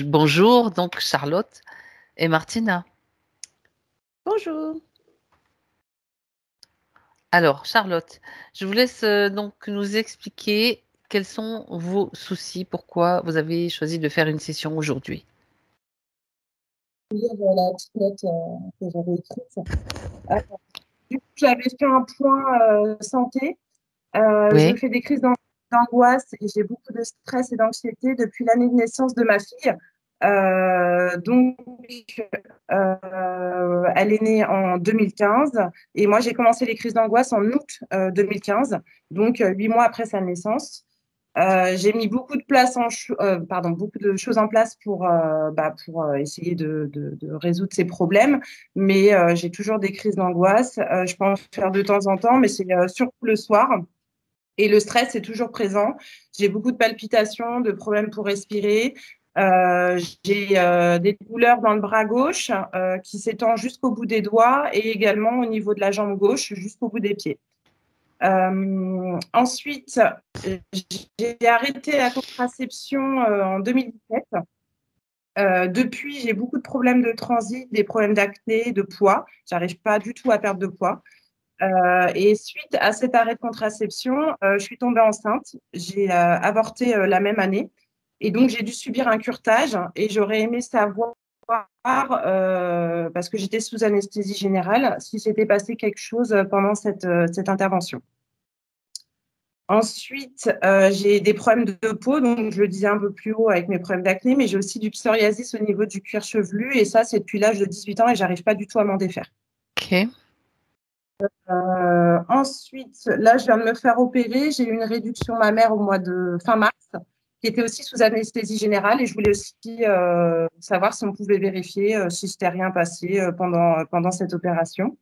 Bonjour, donc Charlotte et Martina. Bonjour. Alors, Charlotte, je vous laisse donc nous expliquer quels sont vos soucis, pourquoi vous avez choisi de faire une session aujourd'hui. Lire la petite note que j'avais écrite. Du coup, j'avais fait un point santé. Je Oui, fais des crises d'angoisse et j'ai beaucoup de stress et d'anxiété depuis l'année de naissance de ma fille. Donc, elle est née en 2015 et moi, j'ai commencé les crises d'angoisse en août 2015, donc 8 mois après sa naissance. J'ai mis beaucoup de choses en place pour essayer de résoudre ces problèmes, mais j'ai toujours des crises d'angoisse. Je peux en faire de temps en temps, mais c'est surtout le soir. Et le stress est toujours présent. J'ai beaucoup de palpitations, de problèmes pour respirer. J'ai des douleurs dans le bras gauche qui s'étendent jusqu'au bout des doigts et également au niveau de la jambe gauche jusqu'au bout des pieds. Ensuite, j'ai arrêté la contraception en 2017. Depuis, j'ai beaucoup de problèmes de transit, des problèmes d'acné, de poids. J'arrive pas du tout à perdre de poids. Et suite à cet arrêt de contraception, je suis tombée enceinte. J'ai avorté la même année. Et donc, j'ai dû subir un curetage et j'aurais aimé savoir, parce que j'étais sous anesthésie générale, si s'était passé quelque chose pendant cette intervention. Ensuite, j'ai des problèmes de peau, donc je le disais un peu plus haut avec mes problèmes d'acné, mais j'ai aussi du psoriasis au niveau du cuir chevelu, et ça, c'est depuis l'âge de 18 ans, et j'arrive pas du tout à m'en défaire. ok, Ensuite, là, je viens de me faire opérer, j'ai eu une réduction mammaire au mois de fin mars, qui était aussi sous anesthésie générale, et je voulais aussi savoir si on pouvait vérifier si c'était rien passé pendant cette opération.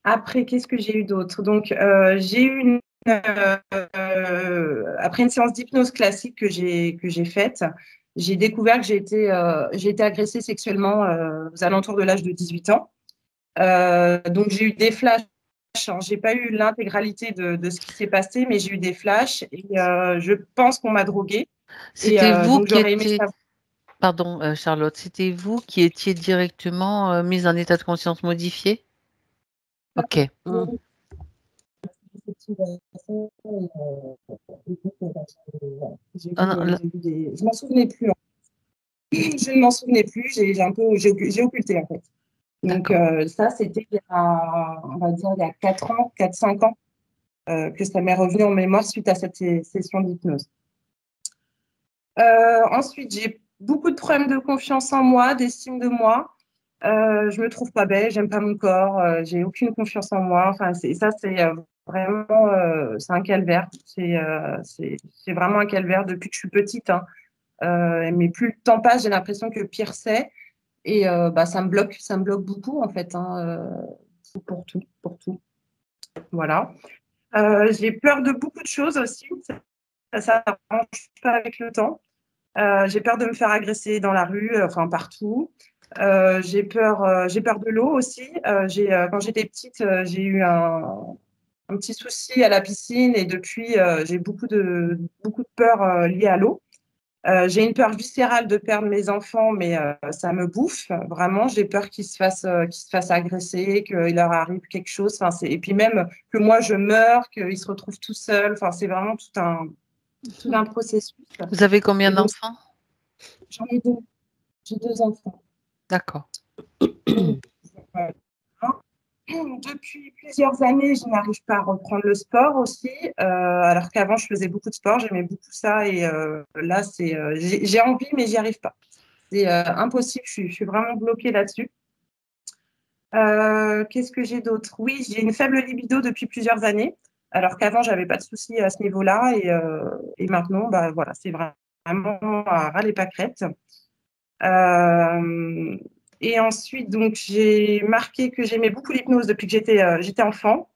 Après, qu'est-ce que j'ai eu d'autre? Donc, j'ai eu après une séance d'hypnose classique que j'ai faite, j'ai découvert que j'ai été agressée sexuellement aux alentours de l'âge de 18 ans. Donc, j'ai eu des flashs. Hein. J'ai pas eu l'intégralité de ce qui s'est passé, mais j'ai eu des flashs et je pense qu'on m'a droguée. Et c'était vous donc, qui j'aurais aimé étiez, savoir. pardon Charlotte, c'était vous qui étiez directement mise en état de conscience modifié? Ok. Hmm. Ah non, Je m'en souvenais plus. Je ne m'en souvenais plus. J'ai occulté en fait. Donc d'accord. ça, c'était on va dire, il y a 4 ans, 4-5 ans, que ça m'est revenu en mémoire suite à cette session d'hypnose. Ensuite, j'ai beaucoup de problèmes de confiance en moi, d'estime de moi. Je me trouve pas belle, j'aime pas mon corps, j'ai aucune confiance en moi. Enfin, c'est vraiment c'est un calvaire. C'est vraiment un calvaire depuis que je suis petite. Hein. Mais plus le temps passe, j'ai l'impression que pire c'est. Et ça me bloque beaucoup en fait, hein, pour tout, pour tout. Voilà. J'ai peur de beaucoup de choses aussi. Ça n'arrange pas avec le temps. J'ai peur de me faire agresser dans la rue, enfin partout. J'ai peur de l'eau aussi. Quand j'étais petite, j'ai eu un petit souci à la piscine et depuis, j'ai beaucoup de peur liée à l'eau. J'ai une peur viscérale de perdre mes enfants, mais ça me bouffe vraiment. J'ai peur qu'ils se fassent agresser, qu'il leur arrive quelque chose. Enfin, et puis même que moi je meure, qu'ils se retrouvent tout seuls. Enfin, c'est vraiment tout un processus. Vous avez combien Et donc, d'enfants? j'en ai deux. J'ai deux enfants. D'accord. Voilà. Depuis plusieurs années, je n'arrive pas à reprendre le sport aussi, alors qu'avant, je faisais beaucoup de sport, j'aimais beaucoup ça, et là, j'ai envie, mais j'y arrive pas. C'est impossible, je suis vraiment bloquée là-dessus. Qu'est-ce que j'ai d'autre? Oui, j'ai une faible libido depuis plusieurs années, alors qu'avant, j'avais pas de soucis à ce niveau-là, et maintenant, bah, voilà, c'est vraiment à ras les pâquerettes. Euh, et ensuite, donc, j'ai marqué que j'aimais beaucoup l'hypnose depuis que j'étais enfant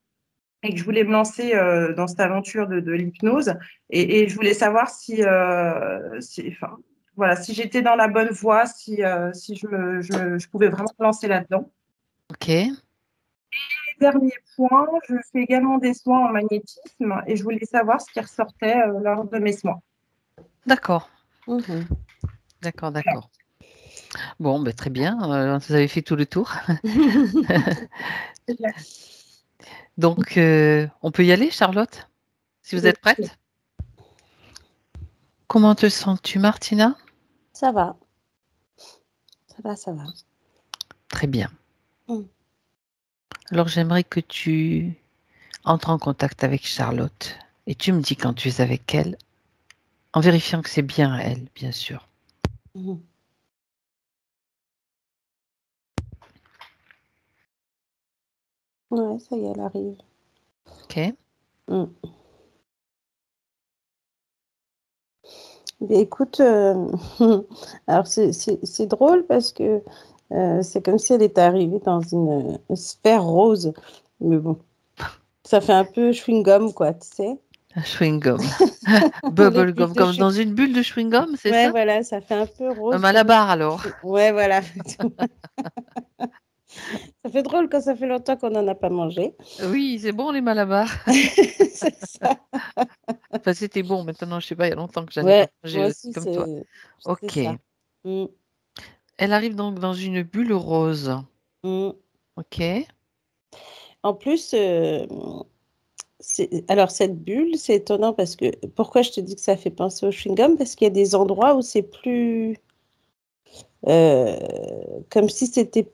et que je voulais me lancer dans cette aventure de l'hypnose. Et je voulais savoir enfin, voilà, si j'étais dans la bonne voie, si je pouvais vraiment me lancer là-dedans. Ok. Dernier point, je fais également des soins en magnétisme et je voulais savoir ce qui ressortait lors de mes soins. D'accord. Mhm. D'accord, d'accord. Bon, ben, très bien. Vous avez fait tout le tour. C'est bien. Donc, on peut y aller, Charlotte, si vous êtes prête? Comment te sens-tu, Martina? Ça va. Ça va, ça va. Très bien. Mm. Alors, j'aimerais que tu entres en contact avec Charlotte et tu me dis quand tu es avec elle, en vérifiant que c'est bien elle, bien sûr. Mhm. Ouais, ça y est, elle arrive. Ok? Mm. Mais écoute, alors c'est drôle parce que c'est comme si elle était arrivée dans une sphère rose. Mais bon, ça fait un peu chewing-gum, quoi, tu sais. Un chewing-gum. Les Bubble bulles gum, de comme dans une bulle de chewing-gum, c'est Ouais, ça? voilà, ça fait un peu Un rose comme... malabar alors. Ouais, voilà. Ça fait drôle quand ça fait longtemps qu'on n'en a pas mangé. Oui, c'est bon les malabars. C'est ça. Enfin, c'était bon. Maintenant, je sais pas, il y a longtemps que j'en ai pas Ouais, mangé moi aussi aussi, comme toi. c'est Ok. ça. Mm, Elle arrive donc dans une bulle rose. mm. Ok. En plus, alors cette bulle, c'est étonnant parce que pourquoi je te dis que ça fait penser au chewing-gum? Parce qu'il y a des endroits où c'est plus euh, comme si c'était,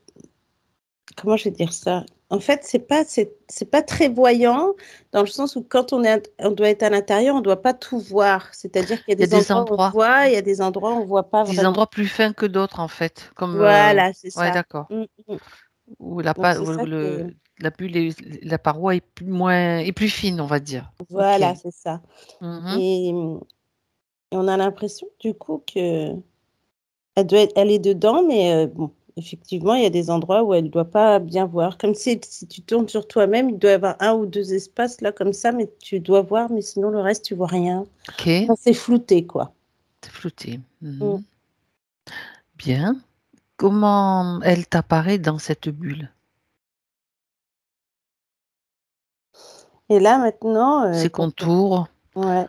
comment je vais dire ça? En fait, c'est pas très voyant dans le sens où quand on doit être à l'intérieur, on ne doit pas tout voir. C'est-à-dire qu'il y a Il y a des endroits où on voit, il y a des endroits où on ne voit pas des vraiment. endroits plus fins que d'autres en fait. Comme Voilà, c'est ouais, ça. d'accord. Mm, mm. Où Donc c'est ça la bulle la paroi est est plus fine, on va dire. Ok. voilà, c'est ça. Mhm. Et on a l'impression du coup que elle est dedans, mais bon, effectivement, il y a des endroits où elle ne doit pas bien voir. Comme si tu tournes sur toi-même, il doit y avoir un ou deux espaces là comme ça, mais tu dois voir, mais sinon le reste, tu vois rien. Ok. Enfin, c'est flouté, quoi. C'est flouté. Mm. Mhm. Bien. Comment elle t'apparaît dans cette bulle? Et là, maintenant, Ses contours. ouais.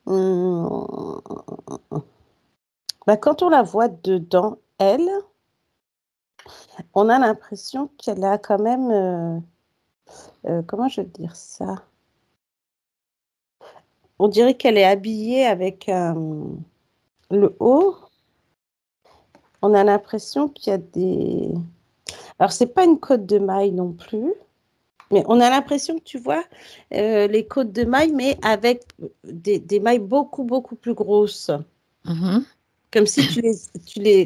Hum, Bah, quand on la voit dedans, elle, on a l'impression qu'elle a quand même, comment je vais dire ça? On dirait qu'elle est habillée avec le haut. On a l'impression qu'il y a des... Alors, c'est pas une côte de maille non plus, mais on a l'impression que tu vois les côtes de maille, mais avec des mailles beaucoup, beaucoup plus grosses. Mhm. Comme si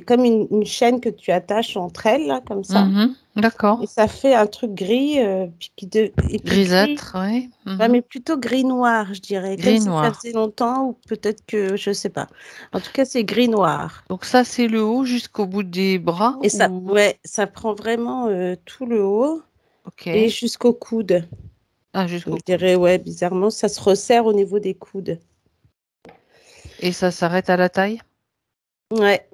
comme une chaîne que tu attaches entre elles, là, comme ça. Mhm. D'accord. Et ça fait un truc gris, et puis gris, Grisâtre, oui. ouais, Mhm. mais plutôt gris-noir, je dirais. Comme Gris si ça noir. faisait longtemps, ou peut-être que, je sais pas. En tout cas, c'est gris-noir. Donc ça, c'est le haut jusqu'au bout des bras Et ça, ou... ouais, ça prend vraiment tout le haut et Ok. jusqu'au coude. Ah, Je jusqu'au coude. dirais, ouais, bizarrement, ça se resserre au niveau des coudes. Et ça s'arrête à la taille? Ouais,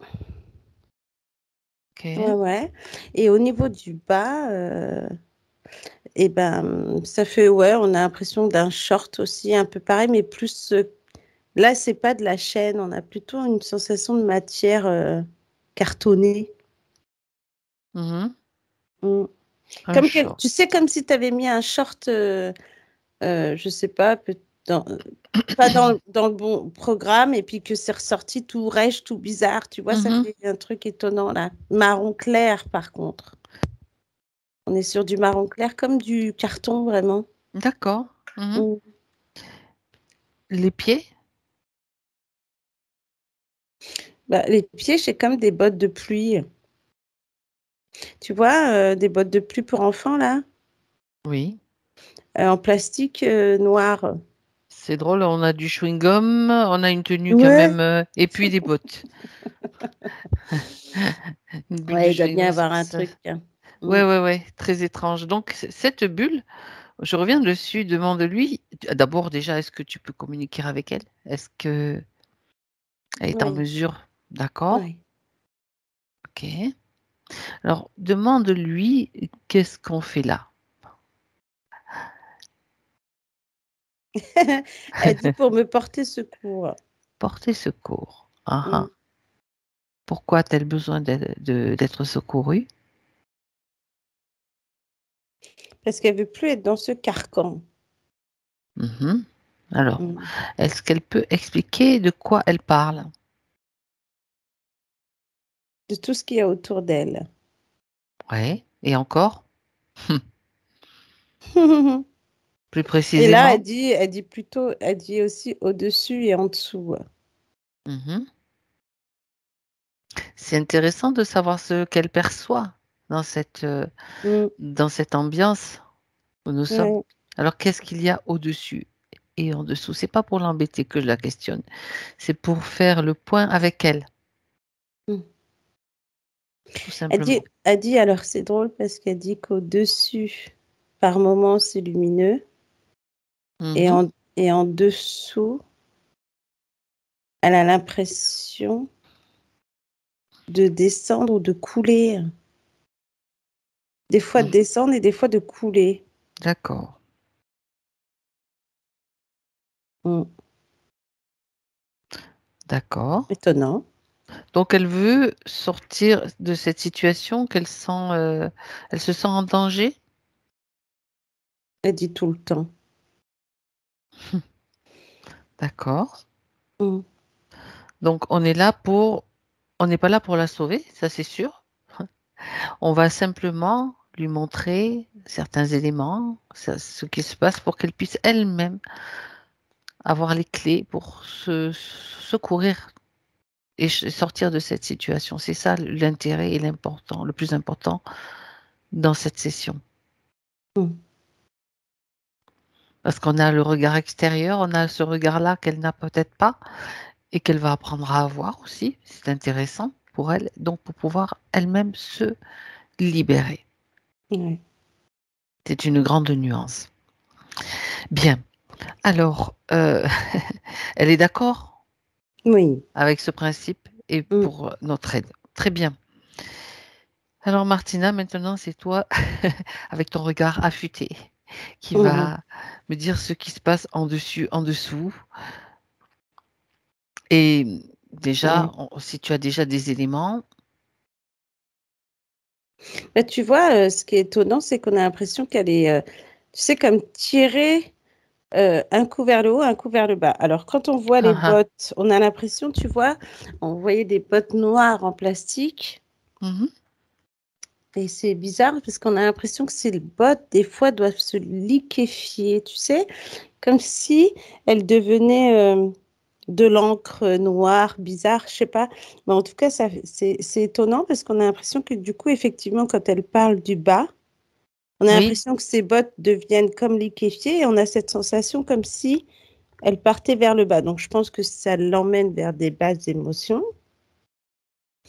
ouais, Ok. ouais. Et au niveau du bas, eh ben, ça fait, ouais, on a l'impression d'un short aussi, un peu pareil, mais plus, là, c'est pas de la chaîne, on a plutôt une sensation de matière cartonnée. Mhm. Mm. Un short. Tu sais, comme si tu avais mis un short, je sais pas, dans, pas dans le bon programme, et puis que c'est ressorti tout rêche, tout bizarre, tu vois, ça Mhm. fait un truc étonnant là. Marron clair, par contre. On est sur du marron clair, comme du carton, vraiment. D'accord. Mhm. Mm. Les pieds? Bah, les pieds, c'est comme des bottes de pluie. Tu vois, des bottes de pluie pour enfants, là, Oui. en plastique noir. C'est drôle, on a du chewing-gum, on a une tenue quand Ouais. même, et puis des bottes. Une bulle de Ouais, il doit bien chewing-gum, avoir un truc, hein. Mm. ouais, ouais, ouais, très étrange. Donc, cette bulle, je reviens dessus, demande-lui, d'abord déjà, est-ce que tu peux communiquer avec elle? Est-ce que elle est en Ouais, mesure? D'accord, ouais. ok. Alors, demande-lui, qu'est-ce qu'on fait là? Elle dit pour me porter secours. Porter secours. Ah, Mm. ah. Pourquoi a-t-elle besoin d'être secourue? Parce qu'elle veut plus être dans ce carcan. Mhm. Alors, Mm. est-ce qu'elle peut expliquer de quoi elle parle? De tout ce qu'il y a autour d'elle. Oui. Et encore? Plus Et là, précisément? elle dit plutôt, elle dit aussi au-dessus et en dessous. Mhm. C'est intéressant de savoir ce qu'elle perçoit dans Mm. dans cette ambiance où nous sommes. Ouais. Alors, qu'est-ce qu'il y a au-dessus et en dessous? C'est pas pour l'embêter que je la questionne. C'est pour faire le point avec elle, Mm. tout simplement. Elle dit, alors c'est drôle parce qu'elle dit qu'au-dessus, par moments, c'est lumineux et Mhm. et en dessous, elle a l'impression de descendre ou de couler. Des fois de Mhm. descendre et des fois de couler. D'accord. Mm. D'accord. Étonnant. Donc, elle veut sortir de cette situation elle se sent en danger. Elle dit tout le temps. D'accord. Mm. Donc, on n'est pas là pour la sauver, ça c'est sûr. On va simplement lui montrer certains éléments, ce qui se passe pour qu'elle puisse elle-même avoir les clés pour se secourir et sortir de cette situation. C'est ça l'intérêt et l'important, le plus important dans cette session. Mm. Parce qu'on a le regard extérieur, on a ce regard-là qu'elle n'a peut-être pas et qu'elle va apprendre à avoir aussi. C'est intéressant pour elle, donc pour pouvoir elle-même se libérer. Ouais. C'est une grande nuance. Bien. Alors, elle est d'accord Oui. avec ce principe et Mm. pour notre aide. Très bien. Alors, Martina, maintenant, c'est toi, avec ton regard affûté, qui Mhm. va me dire ce qui se passe en dessus, en dessous. Et déjà, Ouais. si tu as déjà des éléments, Bah, tu vois, ce qui est étonnant, c'est qu'on a l'impression qu'elle est, tu sais, comme tirée un coup vers le haut, un coup vers le bas. Alors, quand on voit les ah, ah, bottes, on a l'impression, tu vois, on voyait des bottes noires en plastique. mhm, Et c'est bizarre parce qu'on a l'impression que ces bottes, des fois, doivent se liquéfier, tu sais, comme si elles devenaient de l'encre noire, bizarre, je sais pas. Mais en tout cas, c'est étonnant parce qu'on a l'impression que du coup, effectivement, quand elle parle du bas, on a oui, l'impression que ces bottes deviennent comme liquéfiées et on a cette sensation comme si elles partaient vers le bas. Donc, je pense que ça l'emmène vers des basses émotions,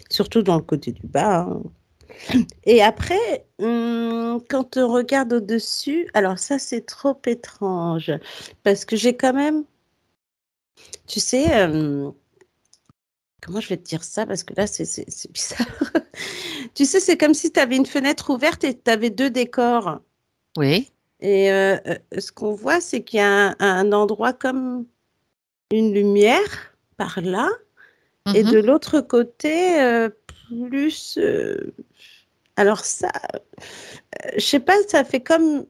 surtout dans le côté du bas, hein. Et après, quand on regarde au-dessus, alors ça, c'est trop étrange parce que j'ai quand même, tu sais, comment je vais te dire ça? Parce que là, c'est bizarre. Tu sais, c'est comme si tu avais une fenêtre ouverte et tu avais deux décors. oui, Et ce qu'on voit, c'est qu'il y a un endroit comme une lumière par là. Et mhm, de l'autre côté, plus... alors ça, je sais pas, ça fait comme...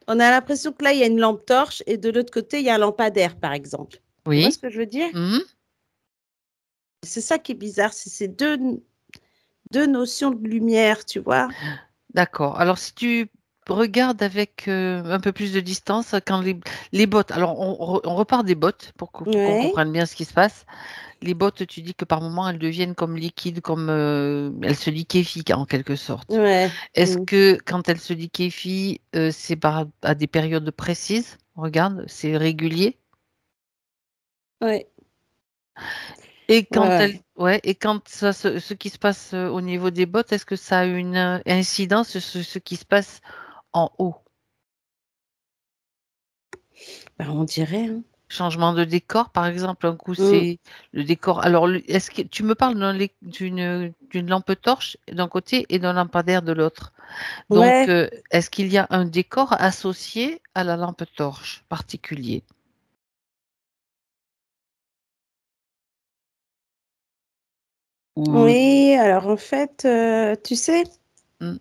On a l'impression que là, il y a une lampe torche et de l'autre côté, il y a un lampadaire, par exemple. Tu vois oui, ce que je veux dire? mhm, C'est ça qui est bizarre, c'est ces deux notions de lumière, tu vois? d'accord. Alors, si tu regardes avec un peu plus de distance, quand les bottes, alors on repart des bottes pour qu'on Ouais, comprenne bien ce qui se passe. Les bottes, tu dis que par moments, elles deviennent comme liquides, comme elles se liquéfient en quelque sorte. ouais, Est-ce que quand elles se liquéfient, c'est à des périodes précises? Regarde, c'est régulier. ouais, Et ouais, quand ouais. et quand ce qui se passe au niveau des bottes, est-ce que ça a une incidence sur ce qui se passe en haut? Ben, on dirait, hein. Changement de décor, par exemple, un coup Mm. c'est le décor. Alors, est-ce que tu me parles d'une lampe torche d'un côté et d'un lampadaire de l'autre? Donc, Ouais, est-ce qu'il y a un décor associé à la lampe torche particulier? Ou... Oui, alors en fait, tu sais, Hmm,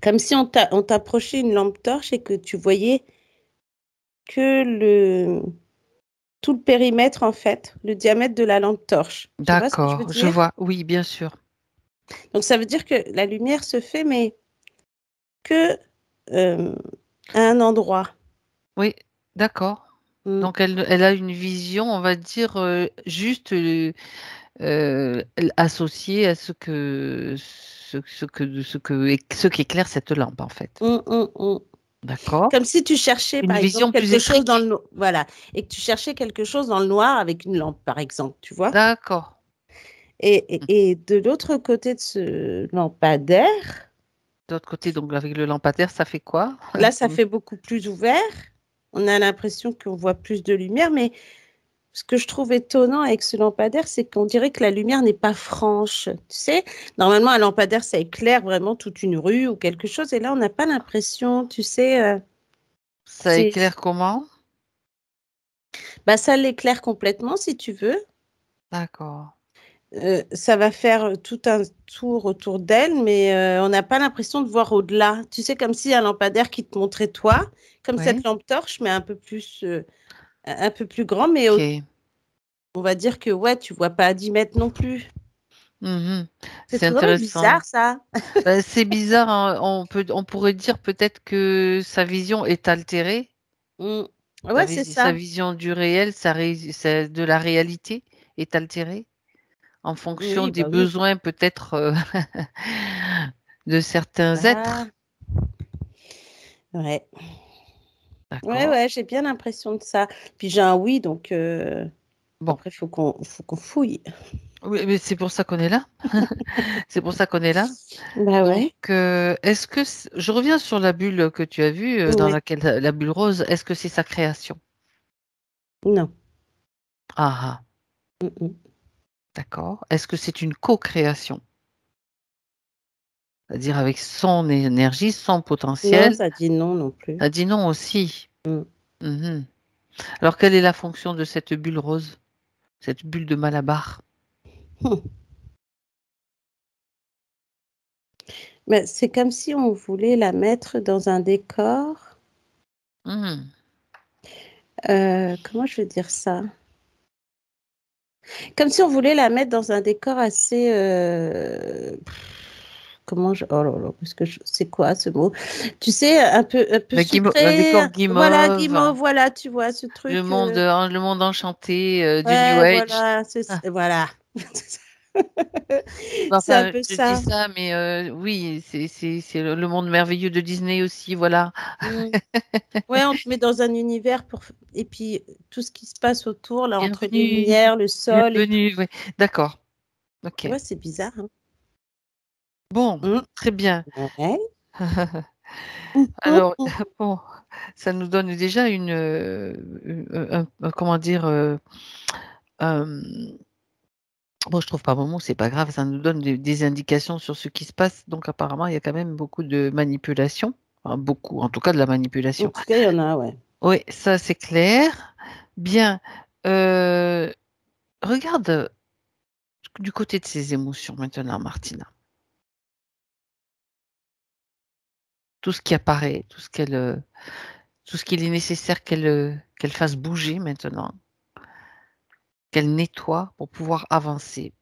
comme si on t'approchait une lampe torche et que tu voyais que tout le périmètre, en fait, le diamètre de la lampe torche. Tu vois ce que je veux d'accord, je dire? vois. Oui, bien sûr. Donc ça veut dire que la lumière se fait, mais que euh, à un endroit. Oui, d'accord. Mm, Donc, elle a une vision, on va dire, juste associée à ce qu'éclaire cette lampe, en fait. mm, mm, mm. D'accord. Comme si tu cherchais, Une par exemple, vision plus quelque chose dans le électrique. voilà, et que tu cherchais quelque chose dans le noir avec une lampe, par exemple, tu vois? D'accord. Et de l'autre côté de ce lampadaire, De l'autre côté, donc avec le lampadaire, ça fait quoi? là, ça fait beaucoup plus ouvert. On a l'impression qu'on voit plus de lumière, mais ce que je trouve étonnant avec ce lampadaire, c'est qu'on dirait que la lumière n'est pas franche. Tu sais, normalement, un lampadaire, ça éclaire vraiment toute une rue ou quelque chose, et là, on n'a pas l'impression, tu sais, Ça c'est, éclaire comment? bah, ça l'éclaire complètement, si tu veux. D'accord. Ça va faire tout un tour autour d'elle, mais on n'a pas l'impression de voir au-delà. Tu sais, comme si un lampadaire qui te montrait toi, comme cette Oui. lampe torche, mais un peu plus grand, mais Ok. on va dire que ouais, tu vois pas à 10 mètres non plus. Mhm. C'est C'est vraiment intéressant. bizarre, ça. C'est bizarre, hein. On pourrait dire peut-être que sa vision est altérée. Mm. Ouais, c'est Sa ça. vision du réel, de la réalité est altérée en fonction Oui, des bah oui. besoins peut-être de certains Ah, êtres. ouais. Ouais, D'accord. ouais, j'ai bien l'impression de ça. Puis j'ai un oui, donc Bon, après, faut qu'on fouille. oui, mais c'est pour ça qu'on est là. C'est pour ça qu'on est là. Bah Donc, ouais. je reviens sur la bulle que tu as vue, dans Ouais. laquelle la bulle rose, est-ce que c'est sa création? Non. Ah, ah, Mm, mm. d'accord. Est-ce que c'est une co-création? C'est-à-dire avec son énergie, son Non, potentiel? ça dit non non plus. Ça dit non aussi. Mm. Mhm. Alors, quelle est la fonction de cette bulle rose, cette bulle de Malabar? Mais c'est comme si on voulait la mettre dans un décor. Mhm. Comment je vais dire ça? Comme si on voulait la mettre dans un décor assez. Comment je. Oh là là, c'est quoi ce mot? Tu sais, un peu Un sucré. décor Voilà, guimauve, guimauve, voilà, tu vois, ce truc. le monde enchanté, du New Ouais, Age. voilà, Ah, voilà. C'est un enfin, peu je dis ça. ça, mais oui, c'est le monde merveilleux de Disney aussi, voilà. Mm. Ouais, on te met dans un univers et puis tout ce qui se passe autour, là, entre les Bienvenue, lumières, le sol et tout. bienvenue. Oui, d'accord. Ok. Ouais, c'est bizarre, hein. Bon, Mm. très bien. Ouais. Alors, bon, ça nous donne déjà comment dire, un- bon, je trouve pas mon mot, c'est pas grave, ça nous donne des indications sur ce qui se passe. Donc, apparemment, il y a quand même beaucoup de manipulation. Enfin, beaucoup, en tout cas de la En manipulation. tout cas, il y en a, ouais. Oui, ça c'est clair. Bien. Euh, regarde du côté de ses émotions maintenant, Martina. Tout ce qui apparaît, tout ce qu'il est nécessaire qu'elle fasse bouger maintenant, qu'elle nettoie pour pouvoir avancer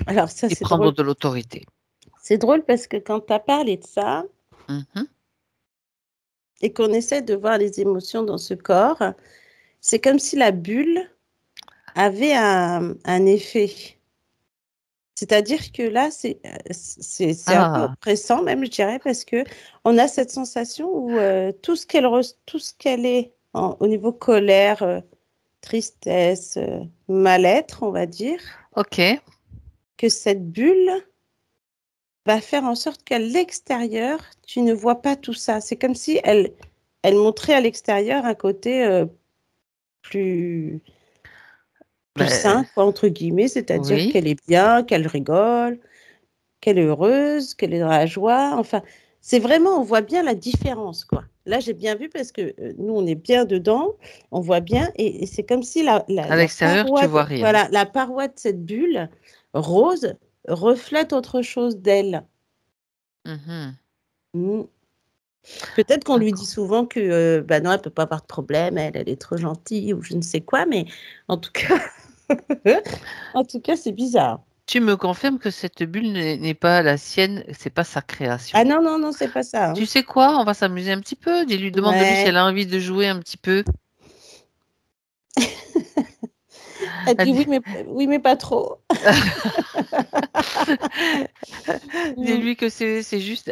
Alors ça, et c'est prendre drôle. de l'autorité. C'est drôle parce que quand tu as parlé de ça Mhm. et qu'on essaie de voir les émotions dans ce corps, c'est comme si la bulle avait un effet. C'est-à-dire que là, c'est un peu Ah, oppressant même, je dirais, parce que on a cette sensation où tout ce qu'elle est au niveau colère, tristesse, mal-être, on va dire, ok. que cette bulle va faire en sorte qu'à l'extérieur, tu ne vois pas tout ça. C'est comme si elle montrait à l'extérieur un côté plus, plus Ben, sain, quoi, entre guillemets, c'est-à-dire oui. qu'elle est bien, qu'elle rigole, qu'elle est heureuse, qu'elle est dans la joie. Enfin, c'est vraiment, on voit bien la différence, quoi. Là, j'ai bien vu parce que nous, on est bien dedans, on voit bien, et c'est comme si À l'extérieur, tu vois rien. voilà, la paroi de cette bulle rose reflète autre chose d'elle. Mhm. Mm. Peut-être qu'on lui dit D'accord. souvent que bah non, elle peut pas avoir de problème, elle est trop gentille ou je ne sais quoi, mais en tout cas, en tout cas, c'est bizarre. Tu me confirmes que cette bulle n'est pas la sienne, c'est pas sa création. Ah non, non, non, c'est pas ça. Tu Hein. sais quoi? On va s'amuser un petit peu. Dis-lui, demande-lui si Ouais. elle a envie de jouer un petit peu. Elle Elle dit dit- oui, mais pas trop. Mm, Dis-lui que c'est juste.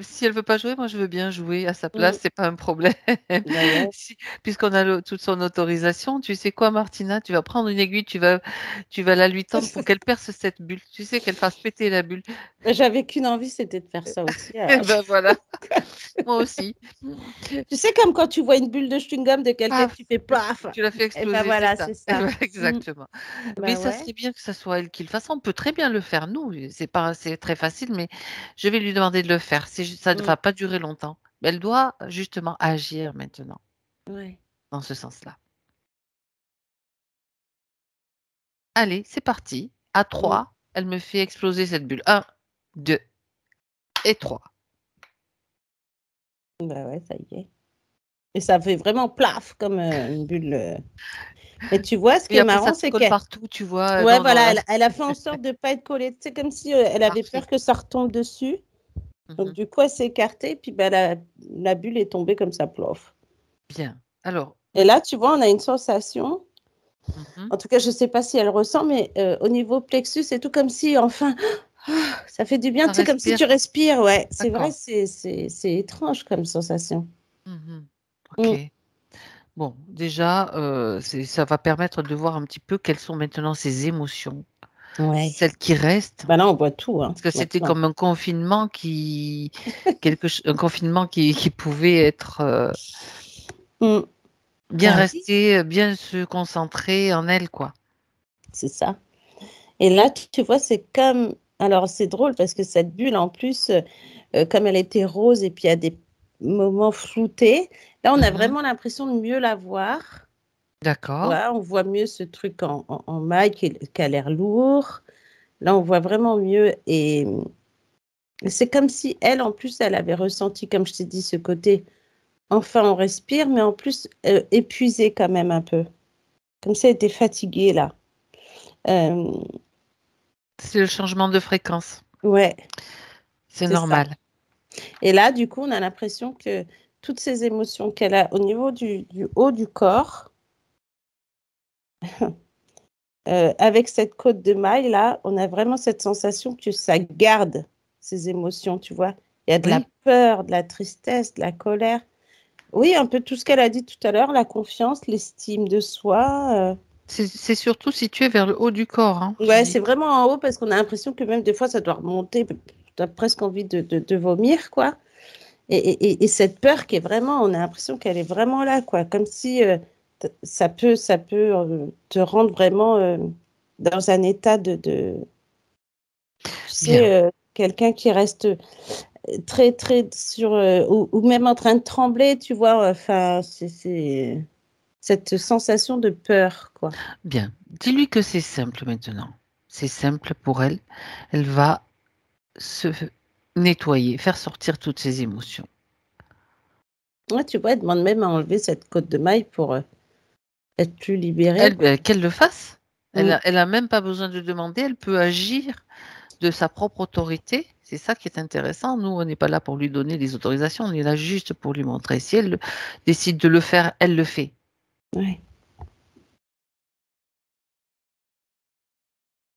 Si elle veut pas jouer, moi je veux bien jouer à sa mm. place, c'est pas un problème. Bah ouais. Puisqu'on a toute son autorisation, tu sais quoi, Martina? Tu vas prendre une aiguille, tu vas la lui tendre pour qu'elle perce cette bulle. Tu sais qu'elle fasse péter la bulle. Bah, j'avais qu'une envie, c'était de faire ça aussi. Et Alors. ben voilà, moi aussi. Tu sais, comme quand tu vois une bulle de chewing-gum de quelqu'un, Paf, tu fais paf. tu l'as fait Et ben exploser, c'est voilà, ça. c'est ça. Mm. Exactement. Mais Bah ça ouais. serait bien que ça soit elle qui le fasse. On peut très bien le faire, nous. C'est pas, c'est très facile, mais je vais lui demander de le faire. Ça ne Mm. va pas durer longtemps. Mais elle doit justement agir maintenant Ouais. dans ce sens-là. Allez, c'est parti. À Mm. 3, elle me fait exploser cette bulle. Un, 2 et 3. Bah ouais, ça y est. Et ça fait vraiment plaf comme une bulle. Et tu vois, ce qui Et est après, ça marrant, se c'est colle qu'elle partout, tu vois. ouais, Non, non, voilà, là, elle a fait en sorte de ne pas être collée. C'est comme si elle avait peur parfait. que ça retombe dessus. Donc, Mhm. du coup, elle s'est écartée, puis bah, la bulle est tombée comme ça, plof. Bien. Alors, Et là, tu vois, on a une sensation. mhm. En tout cas, je ne sais pas si elle ressent, mais au niveau plexus, c'est tout comme si, enfin, ça fait du bien. Ça Tu sais, comme si respire. tu respires. Ouais, c'est vrai, D'accord. c'est étrange comme sensation. Mhm. Mm. Ok. Bon, déjà, ça va permettre de voir un petit peu quelles sont maintenant ses émotions, Ouais. celles qui restent, Bah là, on voit tout, hein, parce que c'était maintenant. comme un confinement un confinement qui pouvait être Mm. bien Bah oui, resté, bien se concentrer en elle, quoi. c'est ça. Et là, tu vois, c'est comme. Alors, c'est drôle parce que cette bulle, en plus, comme elle était rose et puis il y a des moments floutés, là, on a Mhm. vraiment l'impression de mieux la voir. D'accord. Ouais, on voit mieux ce truc en maille qui a l'air lourd. Là, on voit vraiment mieux. Et c'est comme si elle, en plus, elle avait ressenti, comme je t'ai dit, ce côté, enfin, on respire, mais en plus, épuisée quand même un peu. Comme si elle était fatiguée, là. Euh, C'est le changement de fréquence. ouais, C'est c'est ça. normal. Et là, du coup, on a l'impression que toutes ces émotions qu'elle a au niveau du haut du corps, avec cette côte de maille, là, on a vraiment cette sensation que ça garde ces émotions, tu vois. Il y a de la Oui, peur, de la tristesse, de la colère. Oui, un peu tout ce qu'elle a dit tout à l'heure, la confiance, l'estime de soi. c'est surtout situé vers le haut du corps, hein, tu Ouais, dis. c'est vraiment en haut parce qu'on a l'impression que même des fois, ça doit remonter. Tu as presque envie de vomir, quoi. Et cette peur qui est vraiment, on a l'impression qu'elle est vraiment là, quoi. Comme si ça peut te rendre vraiment dans un état tu Bien. sais, quelqu'un qui reste très, très sur, ou même en train de trembler, tu vois. Enfin, c'est cette sensation de peur, quoi. Bien. Dis-lui que c'est simple maintenant. C'est simple pour elle. Elle va se nettoyer, faire sortir toutes ses émotions. Ouais, tu vois, elle demande même à enlever cette côte de maille pour être plus libérée, Elle, quoi. qu'elle le fasse. Mm. Elle a même pas besoin de demander. Elle peut agir de sa propre autorité. C'est ça qui est intéressant. Nous, on n'est pas là pour lui donner des autorisations. On est là juste pour lui montrer. Si elle décide de le faire, elle le fait. Ouais.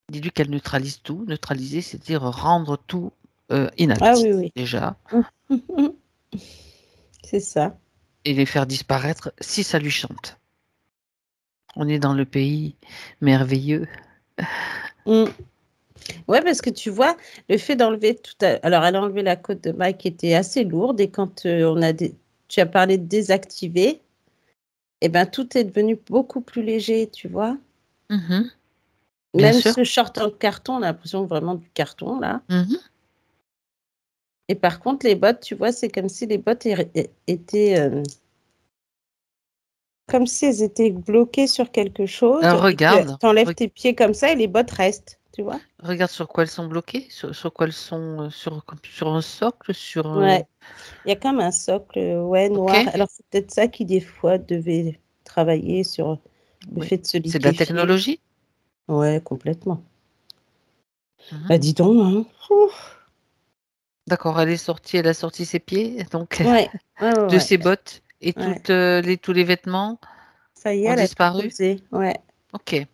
Dis-lui qu'elle neutralise tout. Neutraliser, c'est-à-dire rendre tout Ah inactif oui, oui. déjà C'est ça. et les faire disparaître si ça lui chante. On est dans le pays merveilleux. Mm. Ouais, parce que tu vois, le fait d'enlever tout à... Alors, elle a enlevé la côte de maille qui était assez lourde et quand tu as parlé de désactiver, eh ben, tout est devenu beaucoup plus léger, tu vois. Mhm, bien Même sûr. ce short en carton, on a l'impression vraiment du carton, là. Mhm. Et par contre, les bottes, tu vois, c'est comme si les bottes étaient comme si elles étaient bloquées sur quelque chose Alors et que regarde, tu enlèves tes pieds comme ça et les bottes restent, tu vois? regarde sur quoi elles sont bloquées, sur quoi elles sont, sur un socle, Ouais, il y a comme un socle, ouais, ok, noir. Alors, c'est peut-être ça qui, des fois, devait travailler sur le oui. fait de se C'est de la liquéfier. technologie. Ouais, complètement. Mhm. Bah, dis donc, hein. Ouf. D'accord, elle a sorti ses pieds, donc Ouais, ouais, ouais, de ouais, ses bottes, et ouais. tous les vêtements Ça y est, ont elle a tout disparu. posé. Ouais. Ok,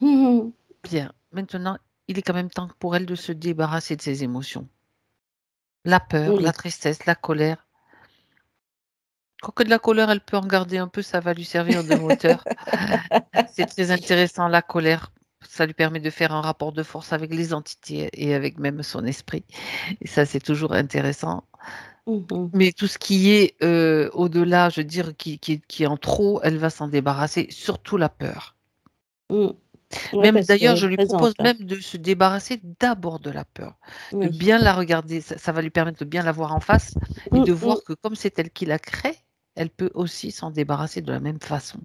Mhm. bien. Maintenant, il est quand même temps pour elle de se débarrasser de ses émotions. La peur, la Oui. tristesse, la colère. Quoique de la colère, elle peut en garder un peu, ça va lui servir de moteur. C'est très intéressant, la colère. Ça lui permet de faire un rapport de force avec les entités et avec même son esprit. Et ça, c'est toujours intéressant. Mhm. Mais tout ce qui est au-delà, je veux dire, qui est en trop, elle va s'en débarrasser, surtout la peur. Mm. Ouais, Même parce qu'elle d'ailleurs, est je lui propose présente là. même de se débarrasser d'abord de la peur, de Oui. bien la regarder. Ça va lui permettre de bien la voir en face et Mm, de mm. voir que comme c'est elle qui la crée, elle peut aussi s'en débarrasser de la même façon.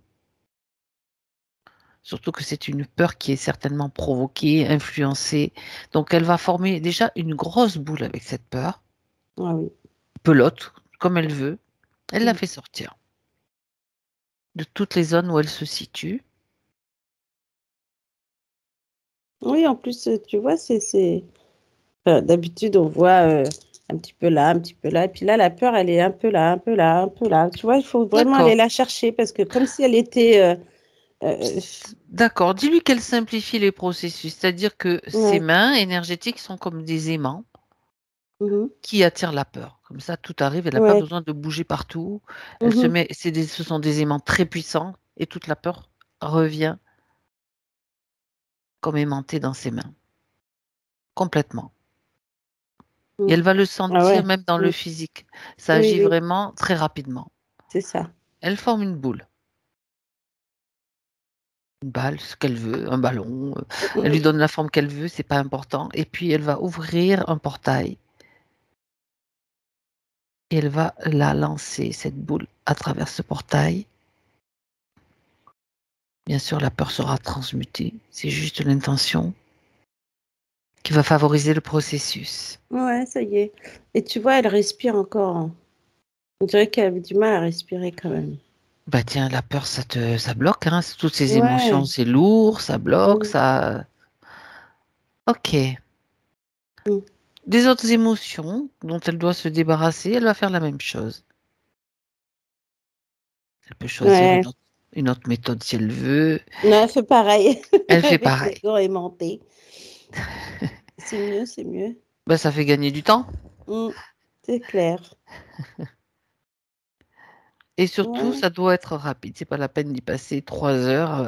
Surtout que c'est une peur qui est certainement provoquée, influencée. Donc elle va former déjà une grosse boule avec cette peur, Ah oui. pelote, comme elle veut. Elle la Mm. fait sortir de toutes les zones où elle se situe. Oui, en plus, tu vois, enfin, d'habitude, on voit un petit peu là, un petit peu là. Et puis là, la peur, elle est un peu là, un peu là, un peu là. Tu vois, il faut vraiment aller D'accord, la chercher parce que comme si elle était... euh, d'accord. Dis-lui qu'elle simplifie les processus, c'est-à-dire que ses ouais. mains énergétiques sont comme des aimants Mhm. qui attirent la peur. Comme ça, tout arrive, elle n'a pas Ouais. besoin de bouger partout. Elle se Mhm. met, ce sont des aimants très puissants et toute la peur revient comme aimantée dans ses mains, complètement. Et Mm. elle va le Ah sentir ouais. même dans le Mm. physique. Ça Oui, agit oui, vraiment très rapidement. c'est ça. Elle forme une boule, une balle, ce qu'elle veut, un ballon. Elle Mm. lui donne la forme qu'elle veut, c'est pas important. Et puis elle va ouvrir un portail et elle va la lancer, cette boule, à travers ce portail. Bien sûr, la peur sera transmutée. C'est juste l'intention qui va favoriser le processus. Ouais, ça y est. Et tu vois, elle respire encore, hein. On dirait qu'elle avait du mal à respirer quand même. Bah tiens, la peur, ça bloque, hein. Toutes ces émotions, Ouais. c'est lourd, ça bloque, Mm. ça. Ok. Mm. Des autres émotions dont elle doit se débarrasser, elle va faire la même chose. Elle peut choisir Ouais. une autre méthode si elle veut. Non, elle fait pareil Elle fait avec les pareil. dents aimantées. C'est mieux, c'est mieux. Ben, ça fait gagner du temps. Mm. C'est clair. Et surtout, Ouais. ça doit être rapide. C'est pas la peine d'y passer 3 heures.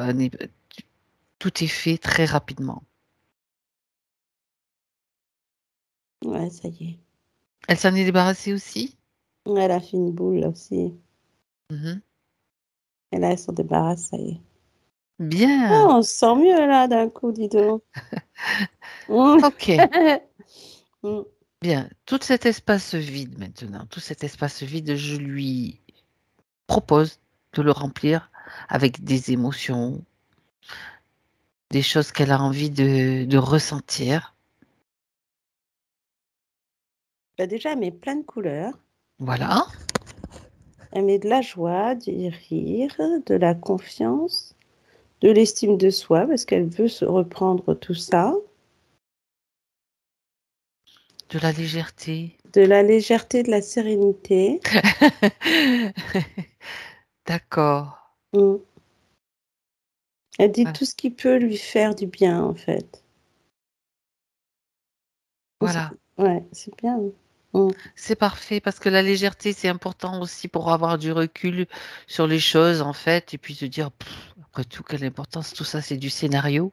Tout est fait très rapidement. Ouais, ça y est. Elle s'en est débarrassée aussi. Elle a fait une boule là aussi. Mhm. Et là, elle s'en débarrasse, ça y est. Bien. Oh, on se sent mieux là d'un coup, dis donc. Mm. Ok. Mm. Bien. Tout cet espace vide maintenant, tout cet espace vide, je lui propose de le remplir avec des émotions, des choses qu'elle a envie de ressentir. Bah, déjà, elle met plein de couleurs. Voilà. Elle met de la joie, du rire, de la confiance, de l'estime de soi, parce qu'elle veut se reprendre tout ça, De la légèreté. de la légèreté, de la sérénité. D'accord. Mm. Elle dit Voilà. tout ce qui peut lui faire du bien, en fait. Voilà. Ouais, c'est bien. Mm. C'est parfait parce que la légèreté, c'est important aussi pour avoir du recul sur les choses, en fait, et puis se dire, pff, après tout, quelle importance, tout ça, c'est du scénario.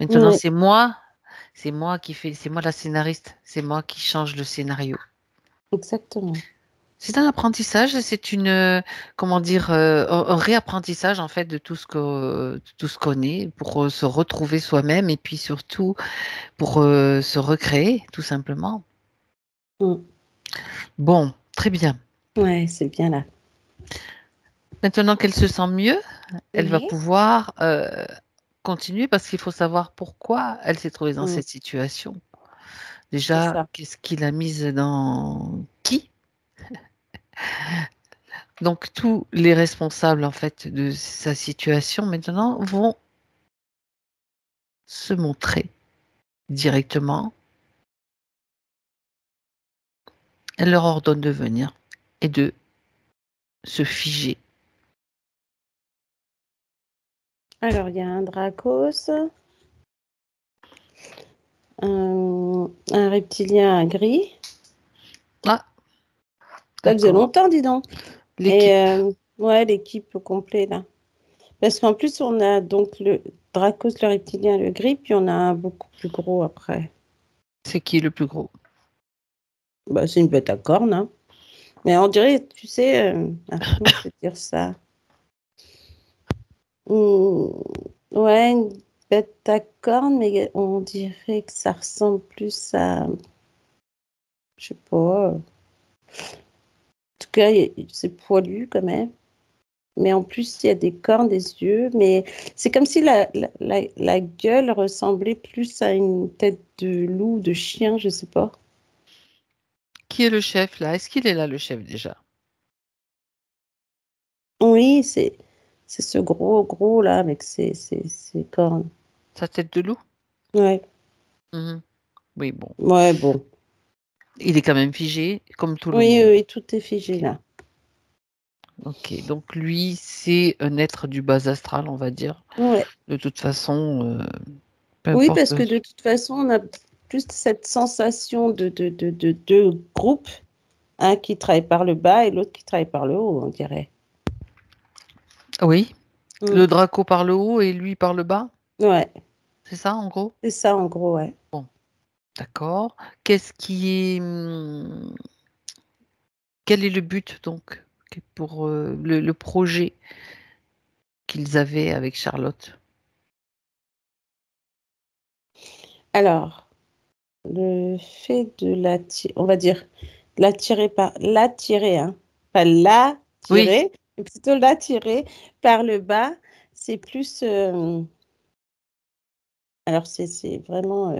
Maintenant, Ouais, c'est moi la scénariste, c'est moi qui change le scénario. exactement. C'est un apprentissage, c'est comment dire, un réapprentissage en fait de tout ce qu'on est pour se retrouver soi-même et puis surtout pour se recréer, tout simplement. Mm. Bon, très bien. Ouais, c'est bien là. Maintenant qu'elle se sent mieux, elle va Oui, pouvoir continuer parce qu'il faut savoir pourquoi elle s'est trouvée dans mm, cette situation. c'est Déjà, ça. qu'est-ce qui l'a mise dans qui? Donc, tous les responsables, en fait, de sa situation, maintenant, vont se montrer directement. Elle leur ordonne de venir et de se figer. Alors, il y a un Dracos, un reptilien gris. Ah, Ça faisait d'accord. longtemps, dis donc. Et L'équipe, ouais, l'équipe au complet là. Parce qu'en plus, on a donc le Dracos, le reptilien, le gris, puis on a un beaucoup plus gros après. c'est qui le plus gros? Bah, c'est une bête à cornes, hein. Mais on dirait, tu sais, comment je peux dire ça? Hmm, ouais, une bête à cornes, mais on dirait que ça ressemble plus à, je sais pas. En tout cas, c'est poilu quand même. Mais en plus, il y a des cornes, des yeux. Mais c'est comme si la gueule ressemblait plus à une tête de loup, de chien, je sais pas. Qui est le chef là? Est-ce qu'il est là, le chef déjà? Oui, c'est ce gros là avec ses cornes. Sa tête de loup? Ouais, Mhm. Oui, bon. ouais, bon. Il est quand même figé, comme tout le Oui, monde. oui, tout est figé Ok. là. Ok. Donc lui, c'est un être du bas astral, on va dire. Ouais. De toute façon, peu Oui, importe. parce que de toute façon, on a plus cette sensation de groupe, un qui travaille par le bas et l'autre qui travaille par le haut, on dirait. Oui, Mm. le Draco par le haut et lui par le bas, Ouais, c'est ça en gros? c'est ça en gros, ouais. Bon, d'accord. Qu'est-ce qui est, quel est le but donc pour le projet qu'ils avaient avec Charlotte? Alors, le fait de l'attirer, on va dire l'attirer, hein, pas Oui, l'attirer, mais plutôt l'attirer par le bas, c'est plus. Alors, c'est vraiment.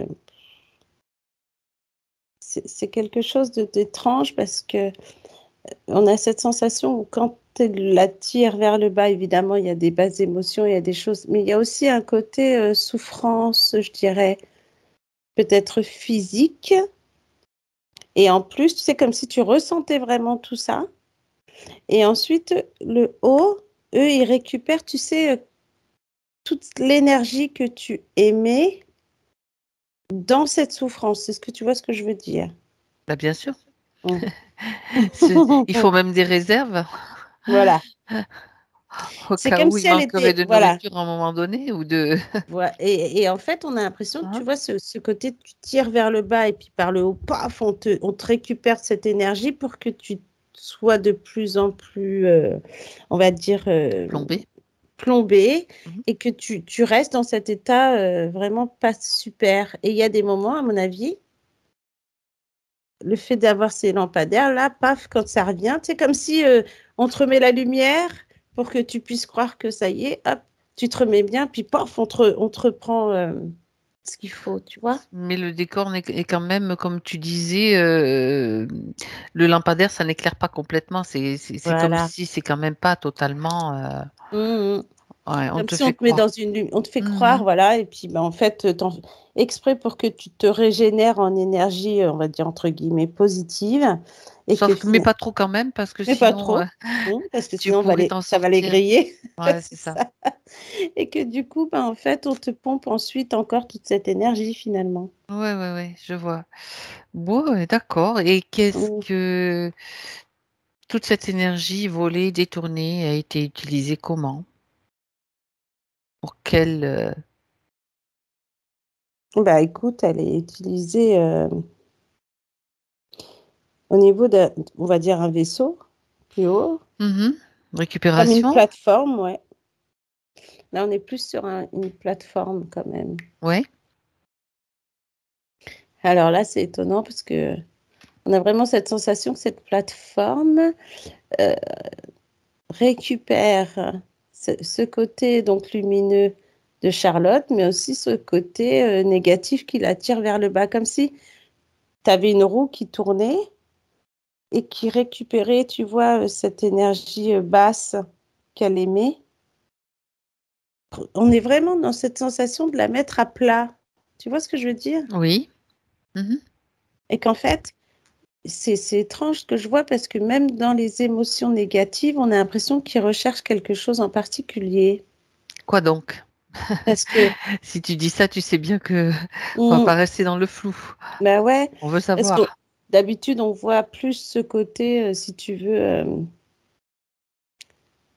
C'est quelque chose d'étrange parce que on a cette sensation où quand elle l'attire vers le bas, évidemment, il y a des basses émotions, il y a des choses, mais il y a aussi un côté souffrance, je dirais, peut-être physique. Et en plus, c'est comme si tu ressentais vraiment tout ça. Et ensuite, le haut, eux, ils récupèrent, tu sais, toute l'énergie que tu émets dans cette souffrance. Est-ce que tu vois ce que je veux dire? bah bien sûr. Mm. Il faut même des réserves Voilà. au C'est cas comme où il si elle manquerait était, de voilà. nourriture à un moment donné ou de. Et en fait, on a l'impression, tu Hein. vois, ce côté, tu tires vers le bas et puis par le haut, paf, on te récupère cette énergie pour que tu sois de plus en plus, on va dire, Plombé. plombé Mhm. et que tu restes dans cet état vraiment pas super. Et il y a des moments, à mon avis, le fait d'avoir ces lampadaires, là, paf, quand ça revient, c'est comme si on te remet la lumière pour que tu puisses croire que ça y est, hop, tu te remets bien, puis paf, on te reprend ce qu'il faut, tu vois? Mais le décor est quand même, comme tu disais, le lampadaire, ça n'éclaire pas complètement. C'est comme Voilà. si c'est quand même pas totalement. Mhm. Ouais, on Comme te si on fait te met croire. dans on te fait croire, Mhm. voilà, et puis ben, en fait, exprès pour que tu te régénères en énergie, on va dire entre guillemets, positive, et que Sauf que, mais finalement, pas trop quand même, parce que mais pas sinon, trop, parce que tu sinon pourrais t'en ça va les sortir. griller, Ouais, c'est c'est ça. ça. Et que du coup, ben, en fait, on te pompe ensuite encore toute cette énergie finalement. Ouais, ouais, ouais, je vois. Bon, ouais, d'accord. Et qu'est-ce Mm. que toute cette énergie volée, détournée, a été utilisée comment? Pour quelle Bah écoute, elle est utilisée au niveau de, on va dire, un vaisseau plus haut, mhm. comme une Récupération? plateforme, ouais. Là, on est plus sur une plateforme quand même. Ouais. Alors là, c'est étonnant parce que On a vraiment cette sensation que cette plateforme euh, récupère ce côté donc lumineux de Charlotte, mais aussi ce côté négatif qui la tire vers le bas, comme si tu avais une roue qui tournait et qui récupérait, tu vois, cette énergie basse qu'elle émet. On est vraiment dans cette sensation de la mettre à plat. Tu vois ce que je veux dire? Oui. Mhm. Et qu'en fait, c'est étrange ce que je vois parce que même dans les émotions négatives, on a l'impression qu'ils recherchent quelque chose en particulier. Quoi donc? Parce que, Si tu dis ça, tu sais bien que on va on, pas rester dans le flou. bah ouais, On veut parce que savoir. d'habitude, on voit plus ce côté, si tu veux,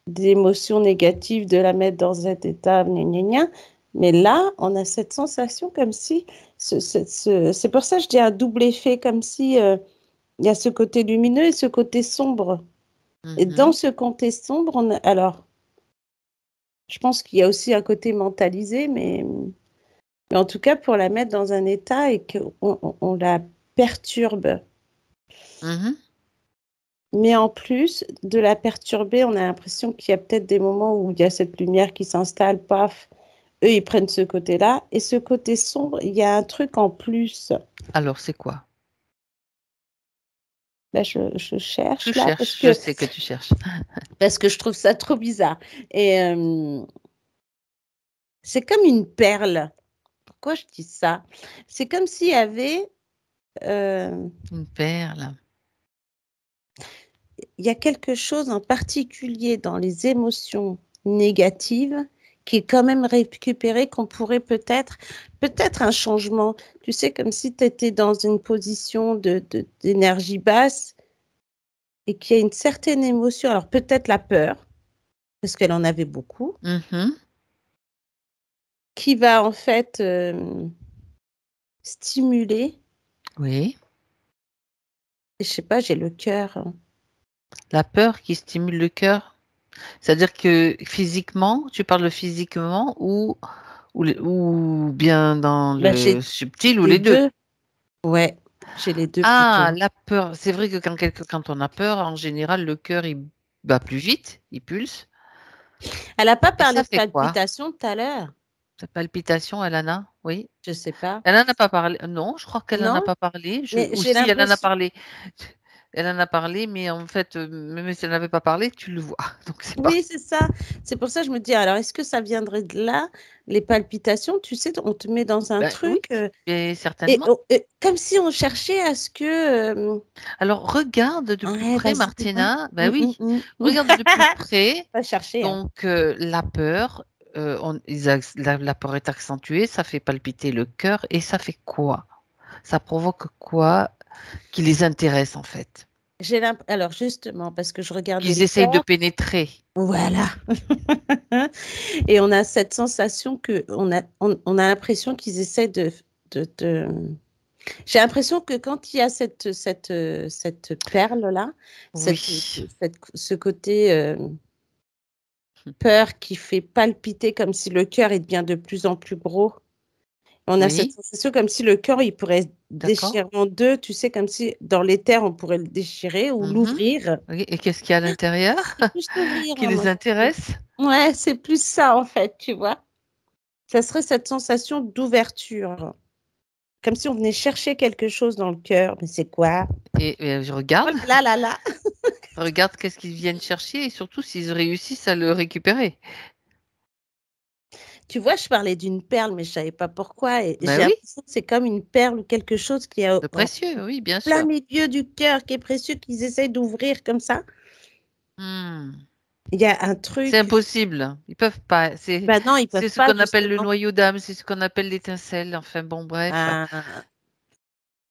d'émotions négatives, de la mettre dans cet état, gna, gna, gna. Mais là, on a cette sensation comme si, c'est pour ça que je dis un double effet, comme si il y a ce côté lumineux et ce côté sombre. Et dans Mhm. ce côté sombre, alors, je pense qu'il y a aussi un côté mentalisé, mais en tout cas, pour la mettre dans un état et qu'on la perturbe. Mhm. Mais en plus de la perturber, on a l'impression qu'il y a peut-être des moments où il y a cette lumière qui s'installe, paf, eux, ils prennent ce côté-là. Et ce côté sombre, il y a un truc en plus. Alors, c'est quoi? Là, je Tu cherche, là, cherches, je sais que tu cherches. parce que je trouve ça trop bizarre. Et c'est comme une perle. Pourquoi je dis ça? C'est comme s'il y avait... euh, Une perle. il y a quelque chose en particulier dans les émotions négatives qui est quand même récupéré, qu'on pourrait peut-être un changement. Tu sais, comme si tu étais dans une position d'énergie basse et qu'il y a une certaine émotion. Alors peut-être la peur, parce qu'elle en avait beaucoup, Mhm. qui va en fait stimuler. Oui. Je sais pas, j'ai le cœur. La peur qui stimule le cœur. C'est-à-dire que physiquement, tu parles physiquement ou bien dans Bah, le j'ai subtil ou les les deux? deux. Ouais, j'ai les deux Ah, plutôt. la peur. C'est vrai que quand on a peur, en général, le cœur, il bat plus vite, il pulse. Elle n'a pas Et parlé ça de fait quoi? palpitation tout à l'heure. Sa palpitation, elle en a? Oui. Je sais pas. Elle en a pas parlé. Non, je crois qu'elle en a Non, pas parlé. mais Ou j'ai si, elle en a l'impression. parlé. Elle en a parlé, mais en fait, même si elle n'avait pas parlé, tu le vois. Donc, c'est pas. Oui, c'est ça. C'est pour ça que je me dis, alors, est-ce que ça viendrait de là, les palpitations? Tu sais, on te met dans un Ben oui, truc et certainement. et comme si on cherchait à ce que. Alors, regarde de plus Ouais, près, vas-y, dis-moi. Martina. Ben oui, Mm. regarde de plus près. Pas chercher, hein. Donc, la peur, la peur est accentuée, ça fait palpiter le cœur et ça fait quoi? Ça provoque quoi qui les intéresse en fait? Alors, justement, parce que je regardais Qu'ils le essayent de cœur. pénétrer. Voilà. Et on a cette sensation que on a l'impression qu'ils essaient de. J'ai l'impression que quand il y a cette perle-là, Oui. ce côté peur qui fait palpiter comme si le cœur il devient de plus en plus gros. On a cette Oui, sensation comme si le cœur il pourrait se d'accord. déchirer en deux, tu sais, comme si dans l'éther on pourrait le déchirer ou Mhm. l'ouvrir. Oui, et qu'est-ce qu'il y a à l'intérieur C'est plus l'ouvrir, qui hein, moi les je trouve. intéresse? Ouais, c'est plus ça en fait, tu vois. Ça serait cette sensation d'ouverture, comme si on venait chercher quelque chose dans le cœur. Mais c'est quoi? Et je Oh regarde, là là là. regarde qu'est-ce qu'ils viennent chercher et surtout s'ils réussissent à le récupérer. Tu vois, je parlais d'une perle, mais je savais pas pourquoi. Et Ben j'ai oui, l'impression que c'est comme une perle ou quelque chose qui est de en précieux, oui, bien plein sûr. milieu du cœur, qui est précieux, qu'ils essayent d'ouvrir comme ça. Hmm. Il y a un C'est truc. impossible. Ils peuvent pas. Ben non, ils C'est peuvent ce pas, qu'on appelle le justement. noyau d'âme, c'est ce qu'on appelle l'étincelle. Enfin bon, bref. Ah,